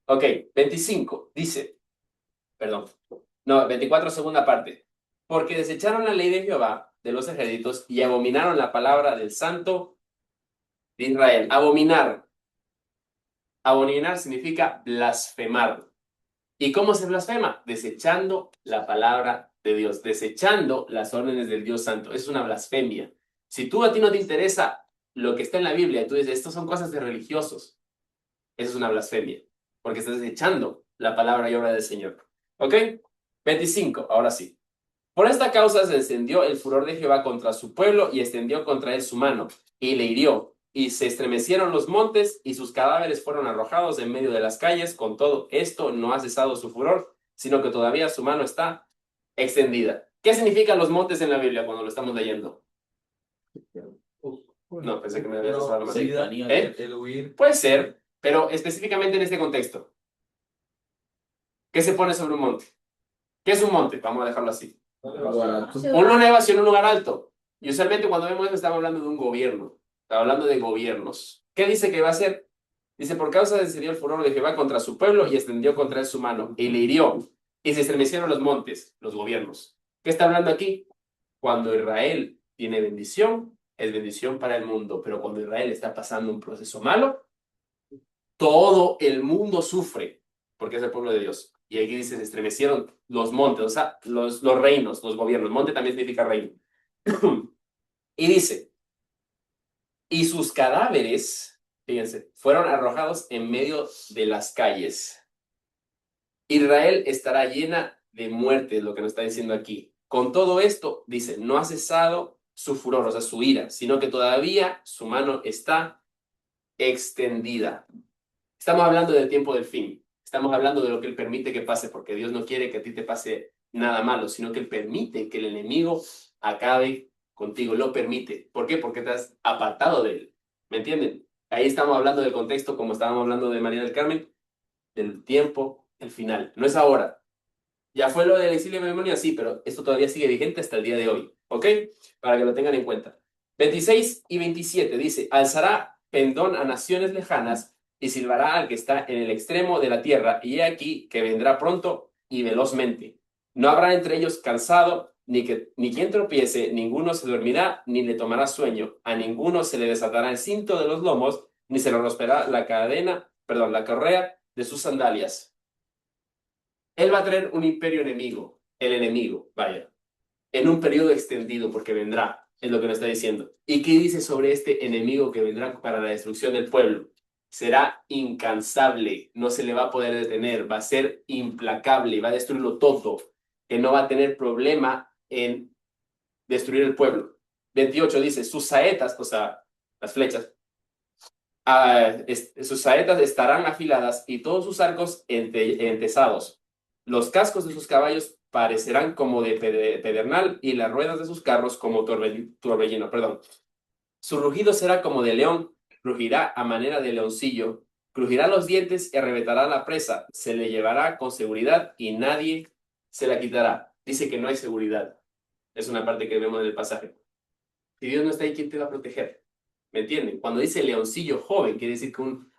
Ok, 25, dice, perdón, no, 24, segunda parte. Porque desecharon la ley de Jehová, de los ejércitos, y abominaron la palabra del Santo de Israel. Abominar. Abominar significa blasfemar. ¿Y cómo se blasfema? Desechando la palabra de Dios, desechando las órdenes del Dios Santo. Es una blasfemia. Si tú a ti no te interesa lo que está en la Biblia y tú dices, estas son cosas de religiosos, eso es una blasfemia, porque estás desechando la palabra y obra del Señor. ¿Ok? 25, ahora sí. Por esta causa se encendió el furor de Jehová contra su pueblo y extendió contra él su mano y le hirió. Y se estremecieron los montes y sus cadáveres fueron arrojados en medio de las calles. Con todo esto no ha cesado su furor, sino que todavía su mano está extendida. ¿Qué significan los montes en la Biblia cuando lo estamos leyendo? No, pensé que me había asustado más. El huir. Puede ser, pero específicamente en este contexto. ¿Qué se pone sobre un monte? ¿Qué es un monte? Vamos a dejarlo así. Una elevación en un lugar alto. Y usualmente cuando vemos eso estamos hablando de un gobierno. Estamos hablando de gobiernos. ¿Qué dice que va a hacer? Dice, por causa descendió el furor de Jehová contra su pueblo y extendió contra él su mano y le hirió. Y se estremecieron los montes, los gobiernos. ¿Qué está hablando aquí? Cuando Israel tiene bendición, es bendición para el mundo. Pero cuando Israel está pasando un proceso malo, todo el mundo sufre, porque es el pueblo de Dios. Y aquí dice, se estremecieron los montes, o sea, los reinos, los gobiernos. Monte también significa reino. Y dice, y sus cadáveres, fíjense, fueron arrojados en medio de las calles. Israel estará llena de muerte, es lo que nos está diciendo aquí. Con todo esto, dice, no ha cesado su furor, o sea, su ira, sino que todavía su mano está extendida. Estamos hablando del tiempo del fin. Estamos hablando de lo que Él permite que pase, porque Dios no quiere que a ti te pase nada malo, sino que Él permite que el enemigo acabe contigo. Lo permite. ¿Por qué? Porque te has apartado de Él. ¿Me entienden? Ahí estamos hablando del contexto, como estábamos hablando de María del Carmen, del tiempo, el final. No es ahora. Ya fue lo del exilio de Babilonia, sí, pero esto todavía sigue vigente hasta el día de hoy. ¿Ok? Para que lo tengan en cuenta. 26 y 27 dice, alzará pendón a naciones lejanas y silbará al que está en el extremo de la tierra, y he aquí que vendrá pronto y velozmente. No habrá entre ellos cansado, ni quien tropiece, ninguno se dormirá, ni le tomará sueño, a ninguno se le desatará el cinto de los lomos, ni se le romperá la correa de sus sandalias. Él va a traer un imperio enemigo, el enemigo, vaya, en un periodo extendido, porque vendrá, es lo que nos está diciendo. ¿Y qué dice sobre este enemigo que vendrá para la destrucción del pueblo? Será incansable, no se le va a poder detener, va a ser implacable, va a destruirlo todo, que no va a tener problema en destruir el pueblo. 28 dice, sus saetas, o sea, las flechas, sus saetas estarán afiladas y todos sus arcos entesados. Los cascos de sus caballos parecerán como de pedernal y las ruedas de sus carros como torbellino, perdón. Su rugido será como de león, rugirá a manera de leoncillo, crujirá los dientes y arrebatará la presa, se le llevará con seguridad y nadie se la quitará. Dice que no hay seguridad. Es una parte que vemos en el pasaje. Si Dios no está ahí, ¿quién te va a proteger? ¿Me entienden? Cuando dice leoncillo joven, quiere decir que un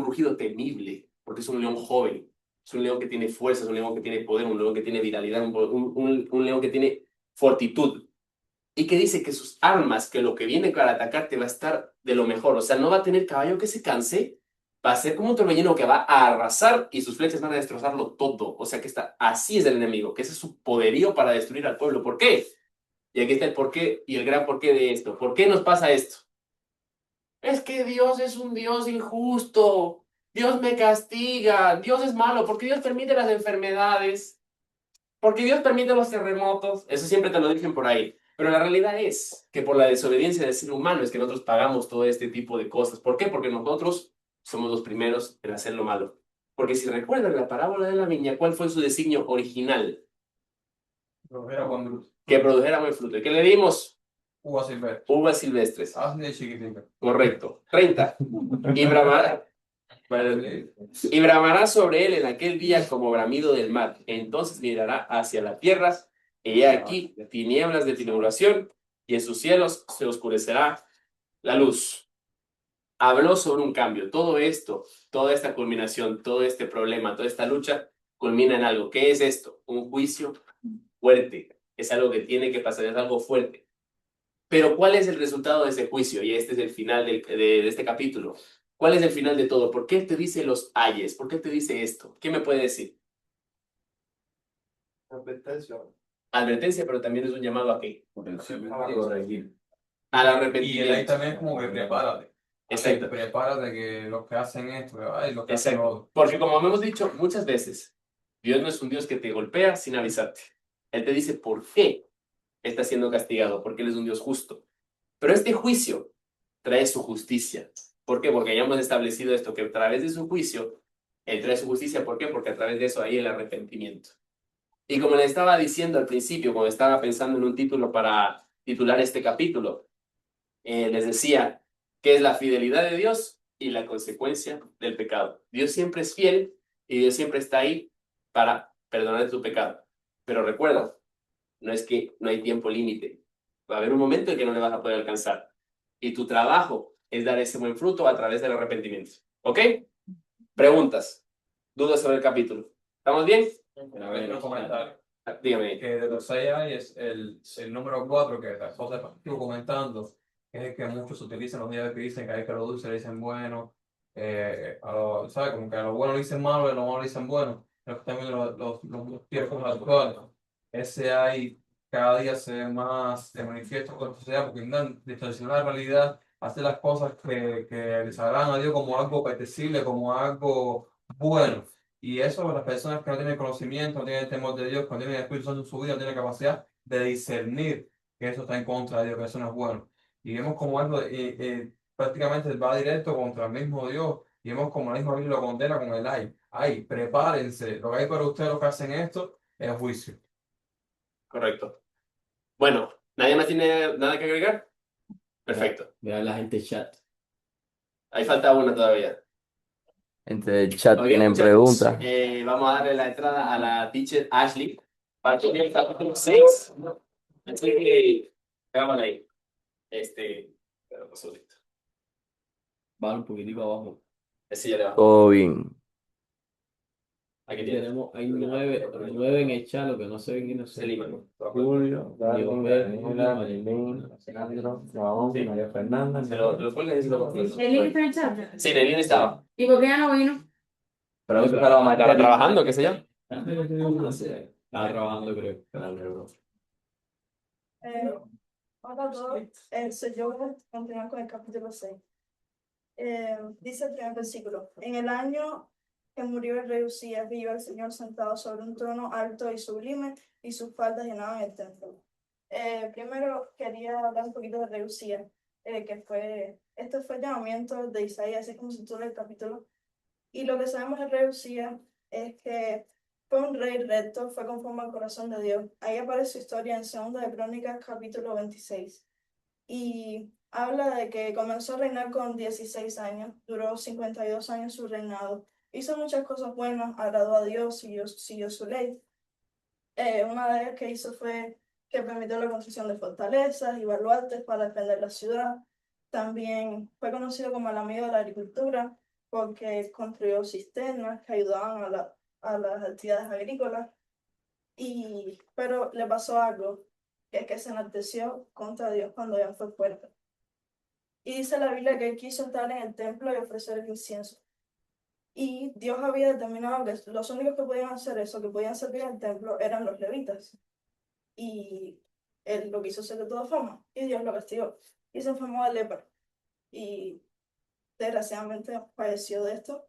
rugido temible, porque es un león joven. Es un león que tiene fuerza, es un león que tiene poder, un león que tiene vitalidad, un león que tiene fortitud. Y que dice que sus armas, que lo que viene para atacarte va a estar de lo mejor. O sea, no va a tener caballo que se canse, va a ser como un torbellino que va a arrasar y sus flechas van a destrozarlo todo. O sea, que así es el enemigo, que ese es su poderío para destruir al pueblo. ¿Por qué? Y aquí está el porqué y el gran porqué de esto. ¿Por qué nos pasa esto? Es que Dios es un Dios injusto. Dios me castiga. Dios es malo. ¿Por qué Dios permite las enfermedades? ¿Por qué Dios permite los terremotos? Eso siempre te lo dicen por ahí. Pero la realidad es que por la desobediencia del ser humano es que nosotros pagamos todo este tipo de cosas. ¿Por qué? Porque nosotros somos los primeros en hacer lo malo. Porque si recuerdan la parábola de la viña, ¿cuál fue su designio original? Era cuando Que produjera buen fruto. ¿Y qué le dimos? hubo silvestre. Uvas silvestres. Así de chiquitica. Correcto. 30. Y bramará sobre él en aquel día como bramido del mar. Entonces mirará hacia la tierra, y he aquí tinieblas de tribulación, y en sus cielos se oscurecerá la luz. Habló sobre un cambio. Todo esto, toda esta culminación, todo este problema, toda esta lucha, culmina en algo. ¿Qué es esto? Un juicio fuerte. Es algo que tiene que pasar, es algo fuerte. Pero ¿cuál es el resultado de ese juicio? Y este es el final de este capítulo. ¿Cuál es el final de todo? ¿Por qué te dice los ayes? ¿Por qué te dice esto? ¿Qué me puede decir? Advertencia. Advertencia, pero también es un llamado a qué? Corregir. Al Y él ahí arrepentimiento. también como que prepárate. Exacto. Prepárate que los que hacen esto, ay, los que hacen lo Exacto. otro. Porque como hemos dicho muchas veces, Dios no es un Dios que te golpea sin avisarte. Él te dice por qué está siendo castigado, porque Él es un Dios justo. Pero este juicio trae su justicia. ¿Por qué? Porque ya hemos establecido esto, que a través de su juicio, Él trae su justicia. ¿Por qué? Porque a través de eso hay el arrepentimiento. Y como les estaba diciendo al principio, cuando estaba pensando en un título para titular este capítulo, les decía que es la fidelidad de Dios y la consecuencia del pecado. Dios siempre es fiel y Dios siempre está ahí para perdonar tu pecado. Pero recuerda, no es que no hay tiempo límite. Va a haber un momento en que no le vas a poder alcanzar. Y tu trabajo es dar ese buen fruto a través del arrepentimiento. ¿Ok? Preguntas, dudas sobre el capítulo. ¿Estamos bien? A ver, un comentario. Dígame. Que de los 6 hay es el número 4 que José estuvo comentando, que es el que muchos utilizan los días que dicen que hay que a los dulces le dicen bueno, ¿sabes? Como que a lo bueno le dicen malo y a lo malo le dicen bueno. Pero también los tiempos actuales. Ese hay cada día se ve más de manifiesto con la sociedad porque intentan distorsionar la realidad, hacer las cosas que les agradan a Dios como algo apetecible, como algo bueno. Y eso, las personas que no tienen conocimiento, no tienen el temor de Dios, que no tienen el Espíritu Santo en su vida, no tienen capacidad de discernir que eso está en contra de Dios, que eso no es bueno. Y vemos como algo prácticamente va directo contra el mismo Dios. Y vemos como la misma Biblia lo condena con el ay. Ay, prepárense. Lo que hay para ustedes, los que hacen esto, es juicio. Correcto. Bueno, ¿nadie más tiene nada que agregar? Perfecto. Vean la gente chat. Ahí falta una todavía. Entre el chat Muy bien, tienen muchachos. preguntas. Vamos a darle la entrada a la teacher Ashley para que el capítulo 6. Así que, hagámosla ahí. Pero pasó listo. Va un poquitico abajo. Ese ya le va. Todo bien. Aquí Aquí tiene. tenemos, hay nueve en el chat, lo que no se ven y no se Selima. Julio, Darwin, Daniela, Marilyn, Alejandro, Raúl, Sí. María Fernanda. Lo cuelgan y se lo ponen. ¿El está en el chat? Sí, Nelly estaba. ¿Y por qué ya no vino? Pero eso para la Estaba trabajando, qué sé yo. Estaba trabajando, creo. Hola a todos, soy yo, voy a continuar con el capítulo 6. Dice el primer versículo: En el año que murió el rey Usías, vio al Señor sentado sobre un trono alto y sublime, y sus faldas llenaban el templo. Primero quería hablar un poquito del rey Usías, este fue el llamamiento de Isaías, así como se titula el capítulo. Y lo que sabemos del rey Usías es que fue un rey recto, fue conforme al corazón de Dios. Ahí aparece su historia en 2 de Crónicas, capítulo 26. Y habla de que comenzó a reinar con 16 años, duró 52 años su reinado. Hizo muchas cosas buenas, agradó a Dios, siguió su ley. Una de ellas que hizo fue que permitió la construcción de fortalezas y baluartes para defender la ciudad. También fue conocido como el amigo de la agricultura porque construyó cisternas que ayudaban a las actividades agrícolas. Pero le pasó algo, que es que se enalteció contra Dios cuando ya fue fuerte. Y dice la Biblia que él quiso estar en el templo y ofrecer el incienso. Y Dios había determinado que los únicos que podían hacer eso, que podían servir al templo, eran los levitas. Y él lo quiso hacer de todas formas, y Dios lo castigó. Y se enfermó de lepra. Y desgraciadamente falleció de esto.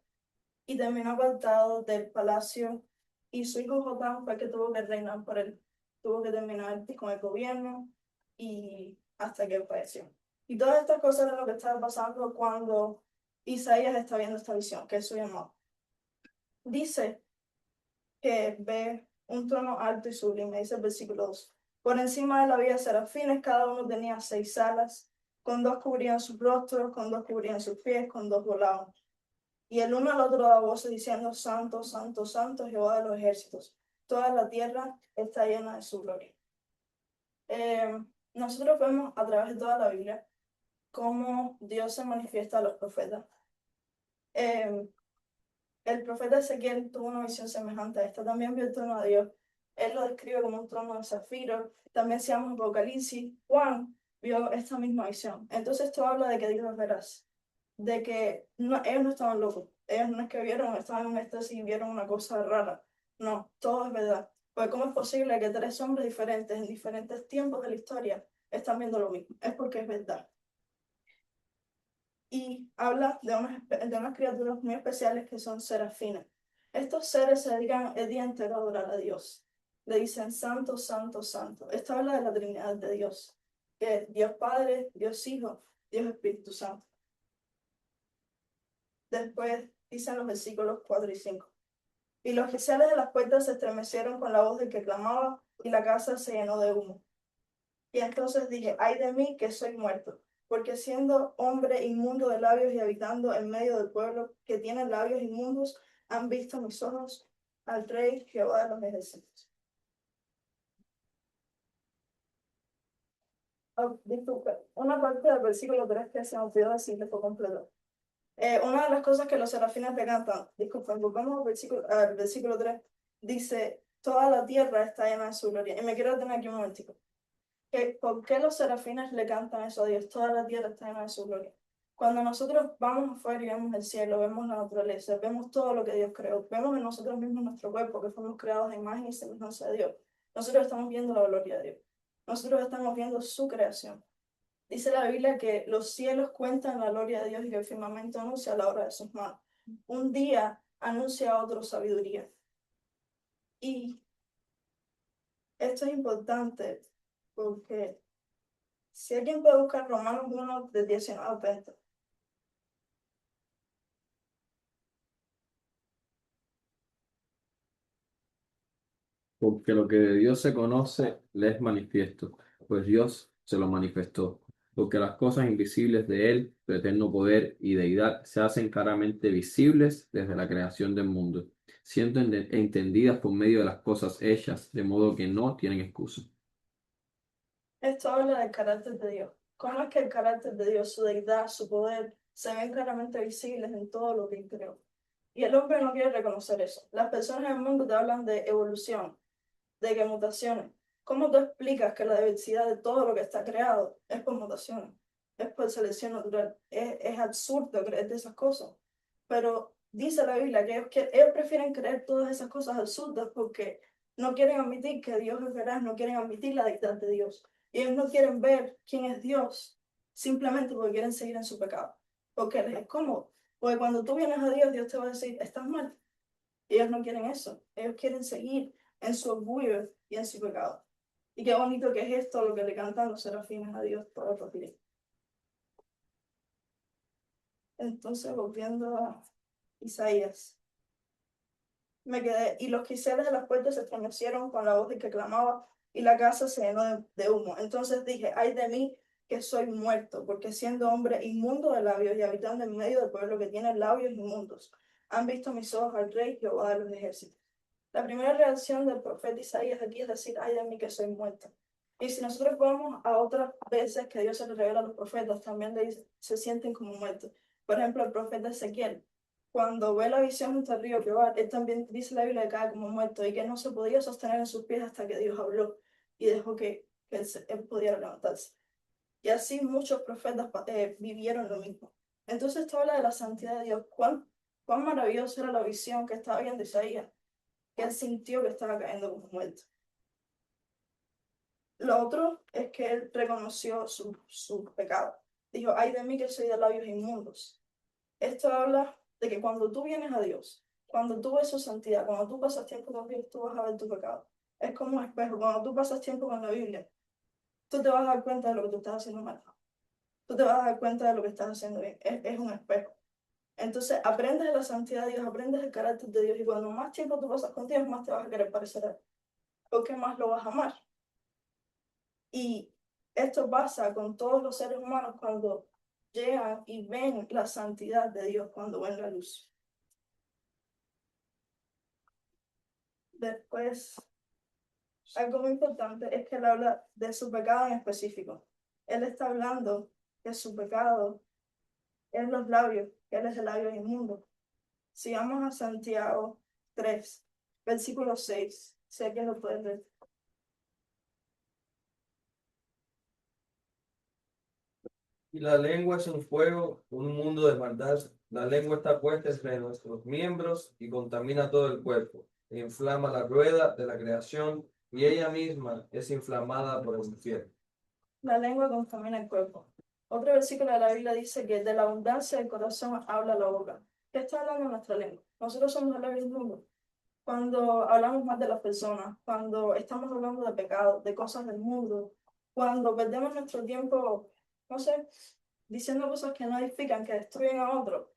Y terminó apartado del palacio. Y su hijo Jotam fue el que tuvo que reinar por él. Tuvo que terminar con el gobierno. y hasta que falleció. Y todas estas cosas eran lo que estaba pasando cuando Isaías está viendo esta visión, que es su llamado. Dice que ve un trono alto y sublime, dice el versículo 2. Por encima de él había serafines, cada uno tenía 6 alas, con 2 cubrían sus rostros, con 2 cubrían sus pies, con 2 volaban. Y el uno al otro daba voces diciendo, Santo, Santo, Santo, Jehová de los ejércitos. Toda la tierra está llena de su gloria. Nosotros vemos a través de toda la Biblia cómo Dios se manifiesta a los profetas. El profeta Ezequiel tuvo una visión semejante a esta. También vio el trono de Dios. Él lo describe como un trono de zafiro. También se llama Apocalipsis. Juan vio esta misma visión. Entonces esto habla de que Dios es veraz. De que ellos no estaban locos. Ellos no es que vieron, estaban en un éxtasis y vieron una cosa rara. No, todo es verdad. Porque ¿cómo es posible que 3 hombres diferentes en diferentes tiempos de la historia están viendo lo mismo? Es porque es verdad. Y habla de unas criaturas muy especiales que son serafines. Estos seres se dedican el día entero a adorar a Dios. Le dicen Santo, Santo, Santo. Esto habla de la Trinidad de Dios, que es Dios Padre, Dios Hijo, Dios Espíritu Santo. Después dicen los versículos 4 y 5. Y los oficiales de las puertas se estremecieron con la voz del que clamaba, y la casa se llenó de humo. Y entonces dije, ay de mí que soy muerto, porque siendo hombre inmundo de labios y habitando en medio del pueblo que tiene labios inmundos, han visto mis ojos al Rey Jehová de los ejércitos. Oh, disculpe, una parte del versículo 3 que se me olvidó decirle por completo. Una de las cosas que los serafines le cantan, disculpen, volvamos al versículo 3, dice, toda la tierra está llena de su gloria. Y me quiero detener aquí un momentico. ¿Por qué los serafines le cantan eso a Dios? Toda la tierra está llena de su gloria. Cuando nosotros vamos afuera y vemos el cielo, vemos la naturaleza, vemos todo lo que Dios creó, vemos en nosotros mismos nuestro cuerpo, que fuimos creados de imagen y semejanza de Dios. Nosotros estamos viendo la gloria de Dios. Nosotros estamos viendo su creación. Dice la Biblia que los cielos cuentan la gloria de Dios y que el firmamento anuncia la obra de sus manos. Un día anuncia a otro sabiduría. Y esto es importante porque si alguien puede buscar Romanos 1, de 19 al 20. Porque lo que de Dios se conoce le es manifiesto, pues Dios se lo manifestó. Porque las cosas invisibles de Él, su eterno poder y deidad, se hacen claramente visibles desde la creación del mundo, siendo entendidas por medio de las cosas hechas, de modo que no tienen excusa. Esto habla del carácter de Dios. ¿Cómo es que el carácter de Dios, su deidad, su poder, se ven claramente visibles en todo lo que Él creó? Y el hombre no quiere reconocer eso. Las personas en el mundo te hablan de evolución, de que mutaciones. ¿Cómo tú explicas que la diversidad de todo lo que está creado es por mutaciones? Es por selección natural. Es absurdo creer de esas cosas. Pero dice la Biblia que ellos prefieren creer todas esas cosas absurdas porque no quieren admitir que Dios es veraz, no quieren admitir la deidad de Dios. Y ellos no quieren ver quién es Dios simplemente porque quieren seguir en su pecado. Porque les es cómodo. Porque cuando tú vienes a Dios, Dios te va a decir, estás mal. Y ellos no quieren eso. Ellos quieren seguir en su orgullo y en su pecado. Y qué bonito que es esto lo que le cantan los serafines a Dios todo el rato. Entonces, volviendo a Isaías, me quedé, y los quiseles de las puertas se estremecieron con la voz de que clamaba, y la casa se llenó de humo. Entonces dije, ay de mí, que soy muerto, porque siendo hombre inmundo de labios y habitando en medio del pueblo que tiene labios inmundos, han visto mis ojos al Rey Jehová de los ejércitos. La primera reacción del profeta Isaías aquí es decir, ay de mí que soy muerto. Y si nosotros vamos a otras veces que Dios se le revela a los profetas, también se sienten como muertos. Por ejemplo, el profeta Ezequiel, cuando ve la visión junto al río Quebar, él también dice la Biblia que cae como muerto y que no se podía sostener en sus pies hasta que Dios habló y dejó que él pudiera levantarse. Y así muchos profetas vivieron lo mismo. Entonces esto habla de la santidad de Dios. Cuán maravillosa era la visión que estaba viendo Isaías, que él sintió que estaba cayendo como muerto. Lo otro es que él reconoció su pecado. Dijo, ay de mí que soy de labios inmundos. Esto habla de que cuando tú vienes a Dios, cuando tú ves su santidad, cuando tú pasas tiempo con Dios, tú vas a ver tu pecado. Es como un espejo. Cuando tú pasas tiempo con la Biblia, tú te vas a dar cuenta de lo que tú estás haciendo mal. Tú te vas a dar cuenta de lo que estás haciendo bien. Es un espejo. Entonces, aprendes de la santidad de Dios, aprendes el carácter de Dios, y cuando más tiempo tú pasas con Dios, más te vas a querer parecer a Él, porque más lo vas a amar. Y esto pasa con todos los seres humanos cuando llegan y ven la santidad de Dios, cuando ven la luz. Después, algo muy importante es que él habla de su pecado en específico. Él está hablando de su pecado en los labios, que él es el labio inmundo. Si vamos a Santiago 3, versículo 6, sé que lo pueden ver. Y la lengua es un fuego, un mundo de maldad. La lengua está puesta entre nuestros miembros y contamina todo el cuerpo. E inflama la rueda de la creación y ella misma es inflamada por el infierno. La lengua contamina el cuerpo. Otro versículo de la Biblia dice que de la abundancia del corazón habla la boca. ¿Qué está hablando nuestra lengua? Nosotros somos el labio del mundo. Cuando hablamos más de las personas, cuando estamos hablando de pecados, de cosas del mundo, cuando perdemos nuestro tiempo, no sé, diciendo cosas que no edifican, que destruyen a otros,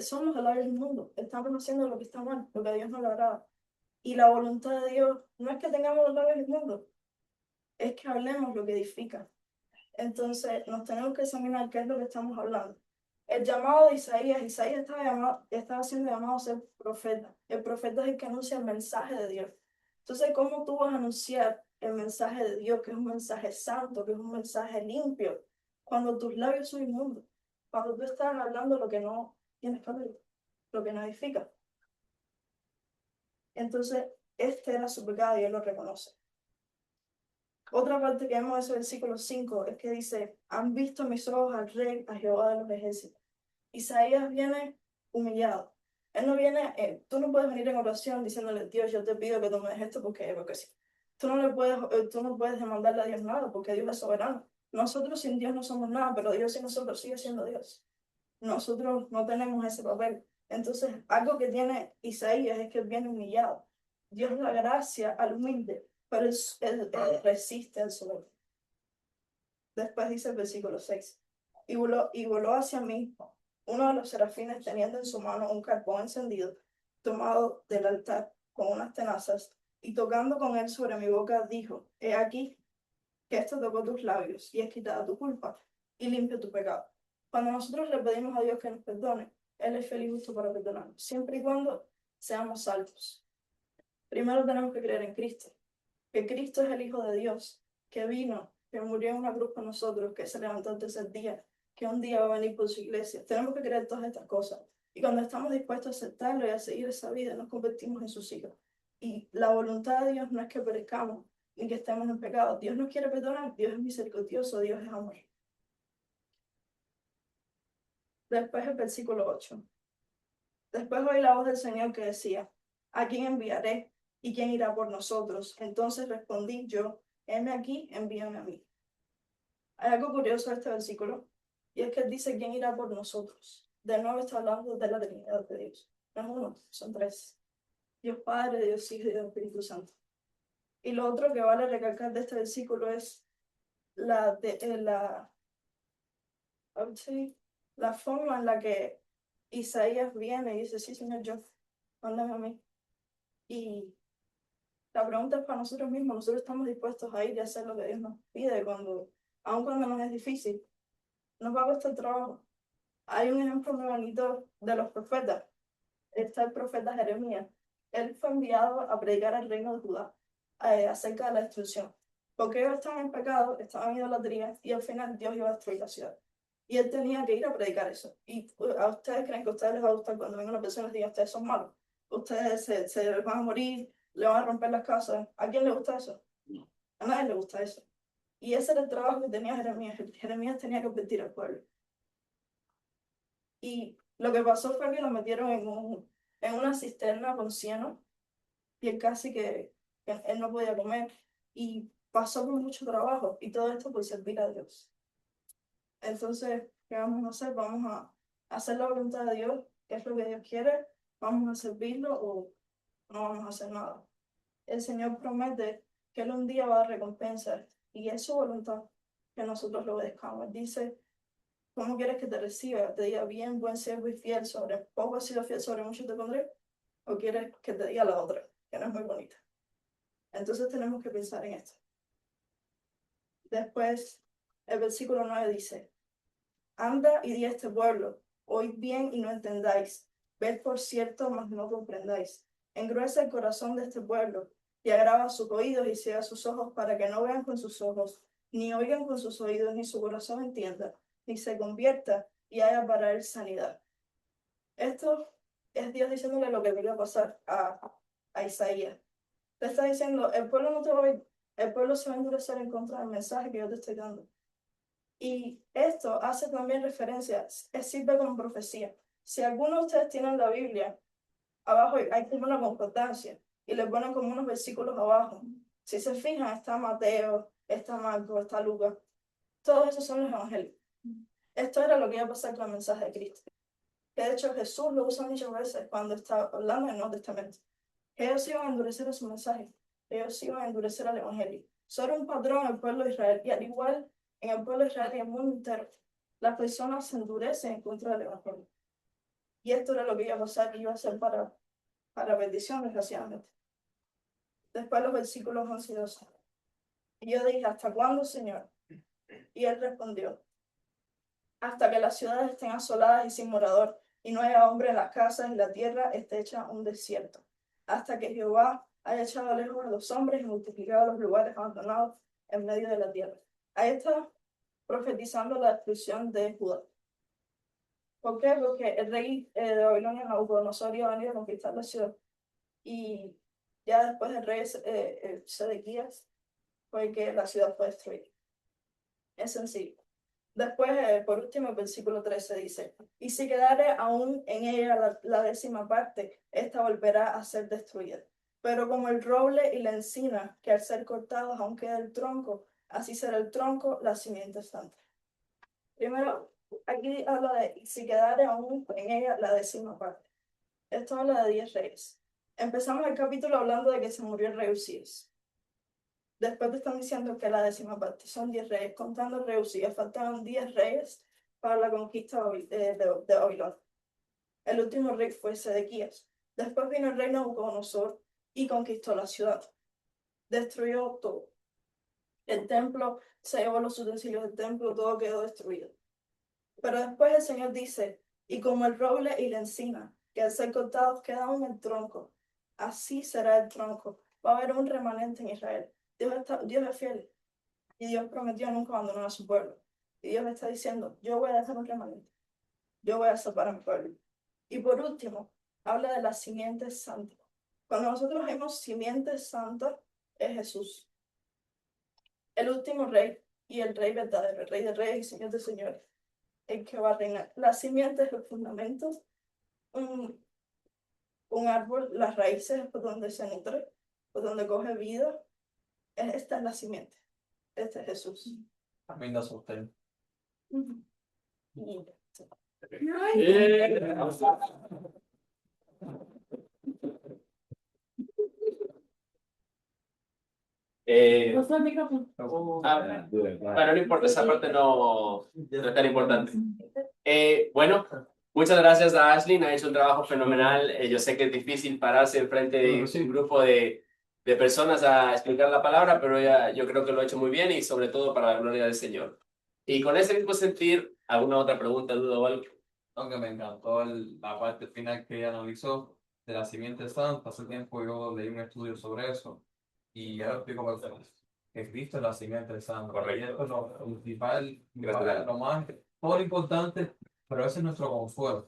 somos el labio del mundo. Estamos haciendo lo que está mal, lo que a Dios no le agrada. Y la voluntad de Dios no es que tengamos los labios del mundo, es que hablemos lo que edifica. Entonces, nos tenemos que examinar qué es lo que estamos hablando. El llamado de Isaías estaba siendo llamado a ser profeta. El profeta es el que anuncia el mensaje de Dios. Entonces, ¿cómo tú vas a anunciar el mensaje de Dios, que es un mensaje santo, que es un mensaje limpio, cuando tus labios son inmundos? Cuando tú estás hablando lo que no tienes que hablar, lo que no edifica. Entonces, este era su pecado y él lo reconoce. Otra parte que vemos de ese versículo 5 es que dice, han visto mis ojos al rey, a Jehová de los ejércitos. Isaías viene humillado. Él no viene, tú no puedes venir en oración diciéndole, Dios, yo te pido que tú me des esto porque sí. Tú no puedes demandarle a Dios nada porque Dios es soberano. Nosotros sin Dios no somos nada, pero Dios sin nosotros sigue siendo Dios. Nosotros no tenemos ese papel. Entonces, algo que tiene Isaías es que él viene humillado. Dios da gracia al humilde, pero él resiste al soberbio. Después dice el versículo 6, y voló hacia mí uno de los serafines teniendo en su mano un carbón encendido, tomado del altar con unas tenazas, y tocando con él sobre mi boca, dijo, he aquí que esto tocó tus labios, y es quitada tu culpa, y limpio tu pecado. Cuando nosotros le pedimos a Dios que nos perdone, Él es feliz y justo para perdonarnos, siempre y cuando seamos salvos. Primero tenemos que creer en Cristo, que Cristo es el Hijo de Dios, que vino, que murió en una cruz con nosotros, que se levantó el tercer día, que un día va a venir por su iglesia. Tenemos que creer todas estas cosas. Y cuando estamos dispuestos a aceptarlo y a seguir esa vida, nos convertimos en sus hijos. Y la voluntad de Dios no es que perezcamos, ni que estemos en pecado. Dios nos quiere perdonar, Dios es misericordioso, Dios es amor. Después el versículo 8. Después oí la voz del Señor que decía, ¿a quién enviaré? ¿Y quién irá por nosotros? Entonces respondí yo, heme aquí, envíame a mí. Hay algo curioso de este versículo, y es que él dice, ¿quién irá por nosotros? De nuevo está hablando de la Trinidad de Dios. No es uno, son tres. Dios Padre, Dios Hijo y Dios Espíritu Santo. Y lo otro que vale recalcar de este versículo es la forma en la que Isaías viene y dice, sí, Señor, yo, mándame a mí. Y la pregunta es para nosotros mismos, nosotros estamos dispuestos a ir y hacer lo que Dios nos pide, aun cuando nos es difícil, nos va a costar trabajo. Hay un ejemplo muy bonito de los profetas. Está el profeta Jeremías. Él fue enviado a predicar al reino de Judá acerca de la destrucción. Porque ellos estaban en pecado, estaban en idolatría, y al final Dios iba a destruir la ciudad. Y él tenía que ir a predicar eso. Y a ustedes creen que a ustedes les va a gustar cuando venga una persona y les diga, ustedes son malos. Ustedes se van a morir, le van a romper las casas. ¿A quién le gusta eso? No. A nadie le gusta eso. Y ese era el trabajo que tenía Jeremías. Jeremías tenía que advertir al pueblo. Y lo que pasó fue que lo metieron en una cisterna con cieno y él casi que él no podía comer y pasó por mucho trabajo y todo esto por servir a Dios. Entonces, ¿qué vamos a hacer? Vamos a hacer la voluntad de Dios, que es lo que Dios quiere, vamos a servirlo o no vamos a hacer nada. El Señor promete que Él un día va a recompensar y es su voluntad que nosotros lo obedezcamos. Dice, ¿cómo quieres que te reciba? Te diga, bien, buen siervo y fiel, sobre poco has sido fiel, sobre mucho te pondré. ¿O quieres que te diga la otra, que no es muy bonita? Entonces tenemos que pensar en esto. Después, el versículo 9 dice, anda y di a este pueblo, oíd bien y no entendáis, ved por cierto, mas no comprendáis. Engruesa el corazón de este pueblo, y agrava sus oídos y ciega sus ojos, para que no vean con sus ojos, ni oigan con sus oídos, ni su corazón entienda, ni se convierta y haya para él sanidad. Esto es Dios diciéndole lo que le iba a pasar a Isaías. Te está diciendo, el pueblo no te va a oír, el pueblo se va a endurecer en contra del mensaje que yo te estoy dando. Y esto hace también referencia, sirve como profecía. Si alguno de ustedes tienen la Biblia, abajo hay como una concordancia y le ponen como unos versículos abajo. Si se fijan, está Mateo, está Marcos, está Lucas. Todos esos son los evangelios. Esto era lo que iba a pasar con el mensaje de Cristo. Que de hecho Jesús lo usa muchas veces cuando está hablando en el Nuevo Testamento. Ellos iban a endurecer a su mensaje. Ellos iban a endurecer al evangelio. Solo un patrón en el pueblo de Israel. Y al igual en el pueblo de Israel y en el mundo entero, las personas se endurecen en contra del evangelio. Y esto era lo que iba a pasar, y iba a ser para bendición, desgraciadamente. Después los versículos 11 y 12. Y yo dije, ¿hasta cuándo, Señor? Y él respondió, hasta que las ciudades estén asoladas y sin morador, y no haya hombre en las casas, y la tierra esté hecha un desierto. Hasta que Jehová haya echado lejos a los hombres y multiplicado los lugares abandonados en medio de la tierra. Ahí está profetizando la destrucción de Judá. ¿Por qué? Porque el rey de Babilonia, Nabucodonosor, iba a venir a conquistar la ciudad. Y ya después del rey Sedequías, fue que la ciudad fue destruida. Es sencillo. Después, por último, el versículo 13 dice, y si quedare aún en ella la 10ª parte, esta volverá a ser destruida. Pero como el roble y la encina, que al ser cortados aún queda el tronco, así será el tronco, la simiente santa. Primero, aquí habla de, si quedare aún en ella la 10ª parte. Esto habla de 10 reyes. Empezamos el capítulo hablando de que se murió el rey Usías. Después te están diciendo que la 10ª parte son 10 reyes, contando el rey Usías. Faltaban 10 reyes para la conquista de Babilonia. El último rey fue Sedequías. Después vino el rey Nabucodonosor y conquistó la ciudad. Destruyó todo. El templo, se llevó los utensilios del templo, todo quedó destruido. Pero después el Señor dice, y como el roble y la encina, que al ser cortados queda aún el tronco, así será el tronco. Va a haber un remanente en Israel. Dios es fiel. Y Dios prometió nunca abandonar a su pueblo. Y Dios está diciendo, yo voy a dejar un remanente. Yo voy a salvar a mi pueblo. Y por último, habla de la simiente santa. Cuando nosotros vemos simiente santa, es Jesús. El último rey y el rey verdadero, el rey de reyes y señor de señores, el que va a reinar. La simiente es el fundamento, un árbol, las raíces por donde se nutre, por donde coge vida. Esta es la simiente. Este es Jesús. Amén, da sostén. Bueno, no importa, esa parte no es tan importante. Bueno, muchas gracias a Ashley, ha hecho un trabajo fenomenal. Yo sé que es difícil pararse enfrente de un grupo de personas a explicar la palabra, pero yo creo que lo ha hecho muy bien y sobre todo para la gloria del Señor. Y con ese mismo sentir, ¿alguna otra pregunta, duda o algo? Aunque me encantó la parte final que ella analizó de la simiente santa. Hace tiempo yo leí un estudio sobre eso y ya lo explico por que Cristo es la simiente santa. Correcto. Y esto es lo principal, Gracias. lo más, todo lo importante, pero ese es nuestro consuelo,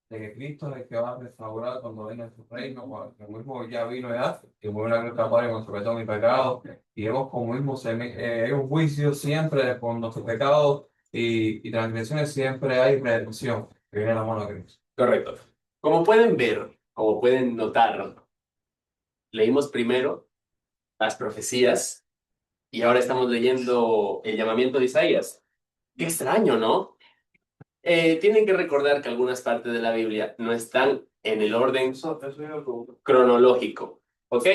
de que Cristo es el que va a restaurar cuando venga su reino, cuando el mismo ya vino ya, y muy una gran Padre con sobre todo mi pecado, y hemos como mismo un juicio siempre con nuestros pecados y transgresiones, siempre hay redención que viene de la mano de Cristo. Correcto. Como pueden ver, como pueden notar, leímos primero las profecías y ahora estamos leyendo el llamamiento de Isaías. Qué extraño, ¿no? Tienen que recordar que algunas partes de la Biblia no están en el orden cronológico, ¿ok?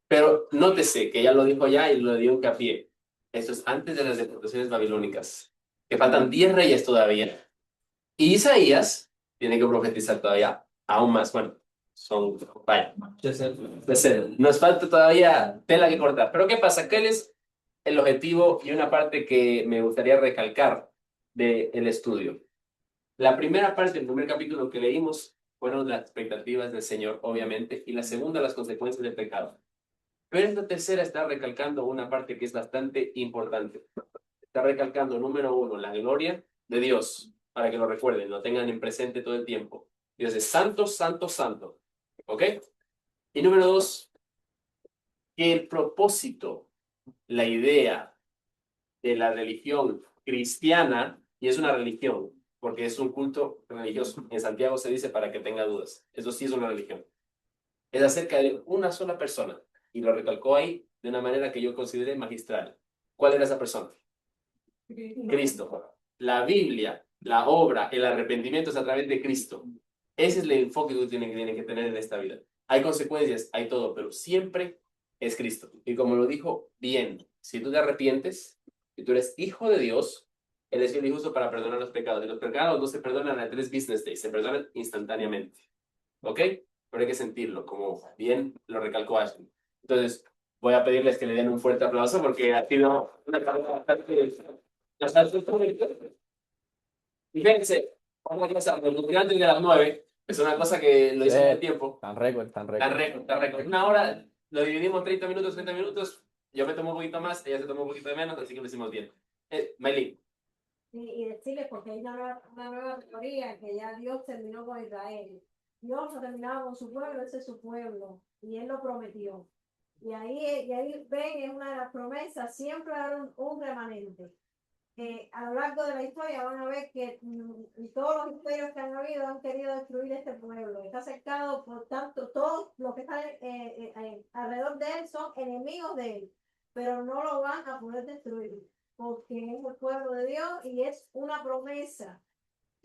Pero nótese que ya lo dijo ya y lo dio hincapié. Esto es antes de las deportaciones babilónicas, que faltan 10 reyes todavía. Y Isaías tiene que profetizar todavía aún más. Bueno, son, vaya, nos falta todavía tela que cortar. Pero ¿qué pasa? ¿Cuál es el objetivo y una parte que me gustaría recalcar del estudio? La primera parte, el primer capítulo que leímos, fueron las expectativas del Señor, obviamente, y la segunda, las consecuencias del pecado. Pero esta tercera está recalcando una parte que es bastante importante. Está recalcando, número uno, la gloria de Dios, para que lo recuerden, lo tengan en presente todo el tiempo. Dios es santo, santo, santo. ¿Ok? Y número dos, que el propósito, la idea de la religión cristiana, y es una religión, porque es un culto religioso. En Santiago se dice para que tenga dudas. Eso sí es una religión. Es acerca de una sola persona. Y lo recalcó ahí de una manera que yo consideré magistral. ¿Cuál era esa persona? Cristo. La Biblia, la obra, el arrepentimiento es a través de Cristo. Ese es el enfoque que tú tienes que tener en esta vida. Hay consecuencias, hay todo, pero siempre es Cristo. Y como lo dijo bien, si tú te arrepientes y tú eres hijo de Dios, Él es fiel y justo para perdonar los pecados. Y los pecados no se perdonan a 3 business days, se perdonan instantáneamente. ¿Ok? Pero hay que sentirlo, como bien lo recalcó Ashley. Entonces, voy a pedirles que le den un fuerte aplauso porque ha sido una carrera bastante... Y fíjense, vamos a pasar del antes de las 9, es una cosa que lo hice en el tiempo. Tan récord, tan récord. Tan récord. Una hora, lo dividimos en 30 minutos, yo me tomo un poquito más, ella se tomó un poquito de menos, así que lo hicimos bien. Maylin. Y decirle, porque hay una nueva teoría que ya Dios terminó con Israel. Dios ha terminado con su pueblo, ese es su pueblo, y Él lo prometió. Y ahí ven, es una de las promesas, siempre va a haber un remanente. A lo largo de la historia van a ver que todos los imperios que han habido han querido destruir este pueblo. Está cercado, por tanto, todos los que están alrededor de él son enemigos de él, pero no lo van a poder destruir, porque es el pueblo de Dios y es una promesa.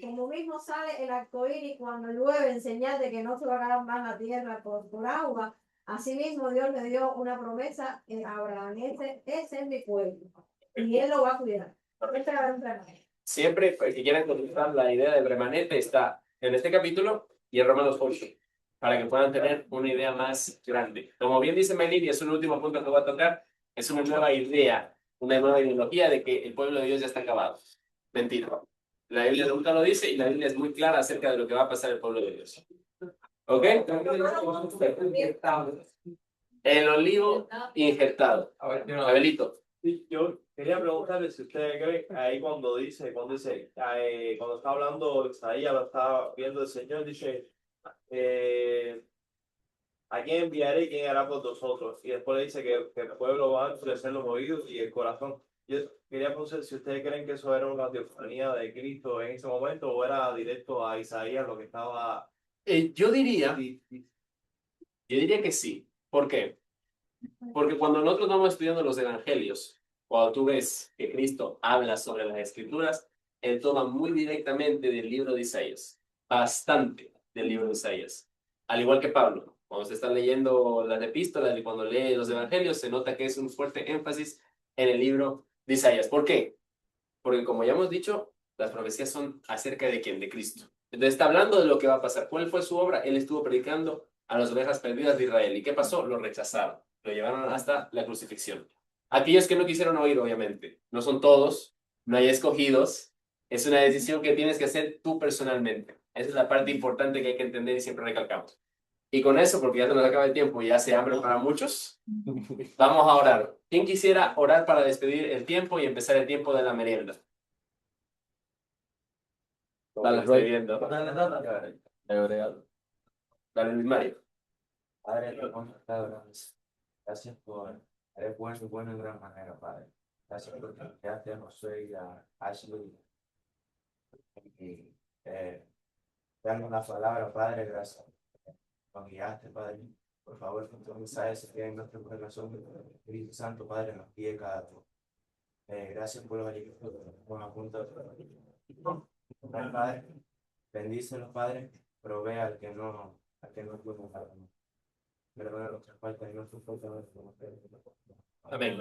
Como mismo sale el arcoíris cuando llueve en señal de que no se va a acabar más la tierra por agua, así mismo Dios le dio una promesa a Abraham, ese es mi pueblo, y él lo va a cuidar. Siempre que quieran contestar la idea del remanente está en este capítulo y en Romanos 8, para que puedan tener una idea más grande. Como bien dice Melin, y es un último punto que voy a tocar, es una nueva idea, una nueva ideología de que el pueblo de Dios ya está acabado. Mentira. La Biblia nunca lo dice y la Biblia es muy clara acerca de lo que va a pasar el pueblo de Dios. ¿Ok? El olivo injertado. Abelito. Sí, yo quería preguntarle si usted cree ahí cuando está hablando Isaías, lo está viendo el Señor, dice, ¿a quién enviaré y quién hará por nosotros? Y después le dice que el pueblo va a endurecer los oídos y el corazón. Yo quería preguntar si ustedes creen que eso era una teofanía de Cristo en ese momento o era directo a Isaías lo que estaba... Yo diría que sí. ¿Por qué? Porque cuando nosotros estamos estudiando los evangelios, cuando tú ves que Cristo habla sobre las escrituras, él toma muy directamente del libro de Isaías, bastante del libro de Isaías. Al igual que Pablo, cuando se está leyendo las epístolas y cuando lee los evangelios, se nota que es un fuerte énfasis en el libro de Isaías. ¿Por qué? Porque como ya hemos dicho, las profecías son acerca de quién, de Cristo. Entonces está hablando de lo que va a pasar. ¿Cuál fue su obra? Él estuvo predicando a las ovejas perdidas de Israel. ¿Y qué pasó? Lo rechazaron. Lo llevaron hasta la crucifixión. Aquellos que no quisieron oír, obviamente. No son todos, no hay escogidos. Es una decisión que tienes que hacer tú personalmente. Esa es la parte importante que hay que entender y siempre recalcamos. Y con eso, porque ya se nos acaba el tiempo y ya hace hambre para muchos, vamos a orar. ¿Quién quisiera orar para despedir el tiempo y empezar el tiempo de la merienda? Dale, Roy. Dale, Luis Mario. Padre, te pongo gracias por, eres bueno en gran manera, Padre. Gracias por confiarte a José y a Ashley. Y dame una palabra, Padre, gracias. Nos guiaste, Padre. Por favor, con tu mensaje se quede en nuestro corazón. Espíritu Santo, Padre, nos guíe cada día. Gracias por los alimentos que nos a punto. Padre, bendícelos, Padre. Provee al que no puede dar. Perdona nuestras faltas y nuestros pecados. Amén.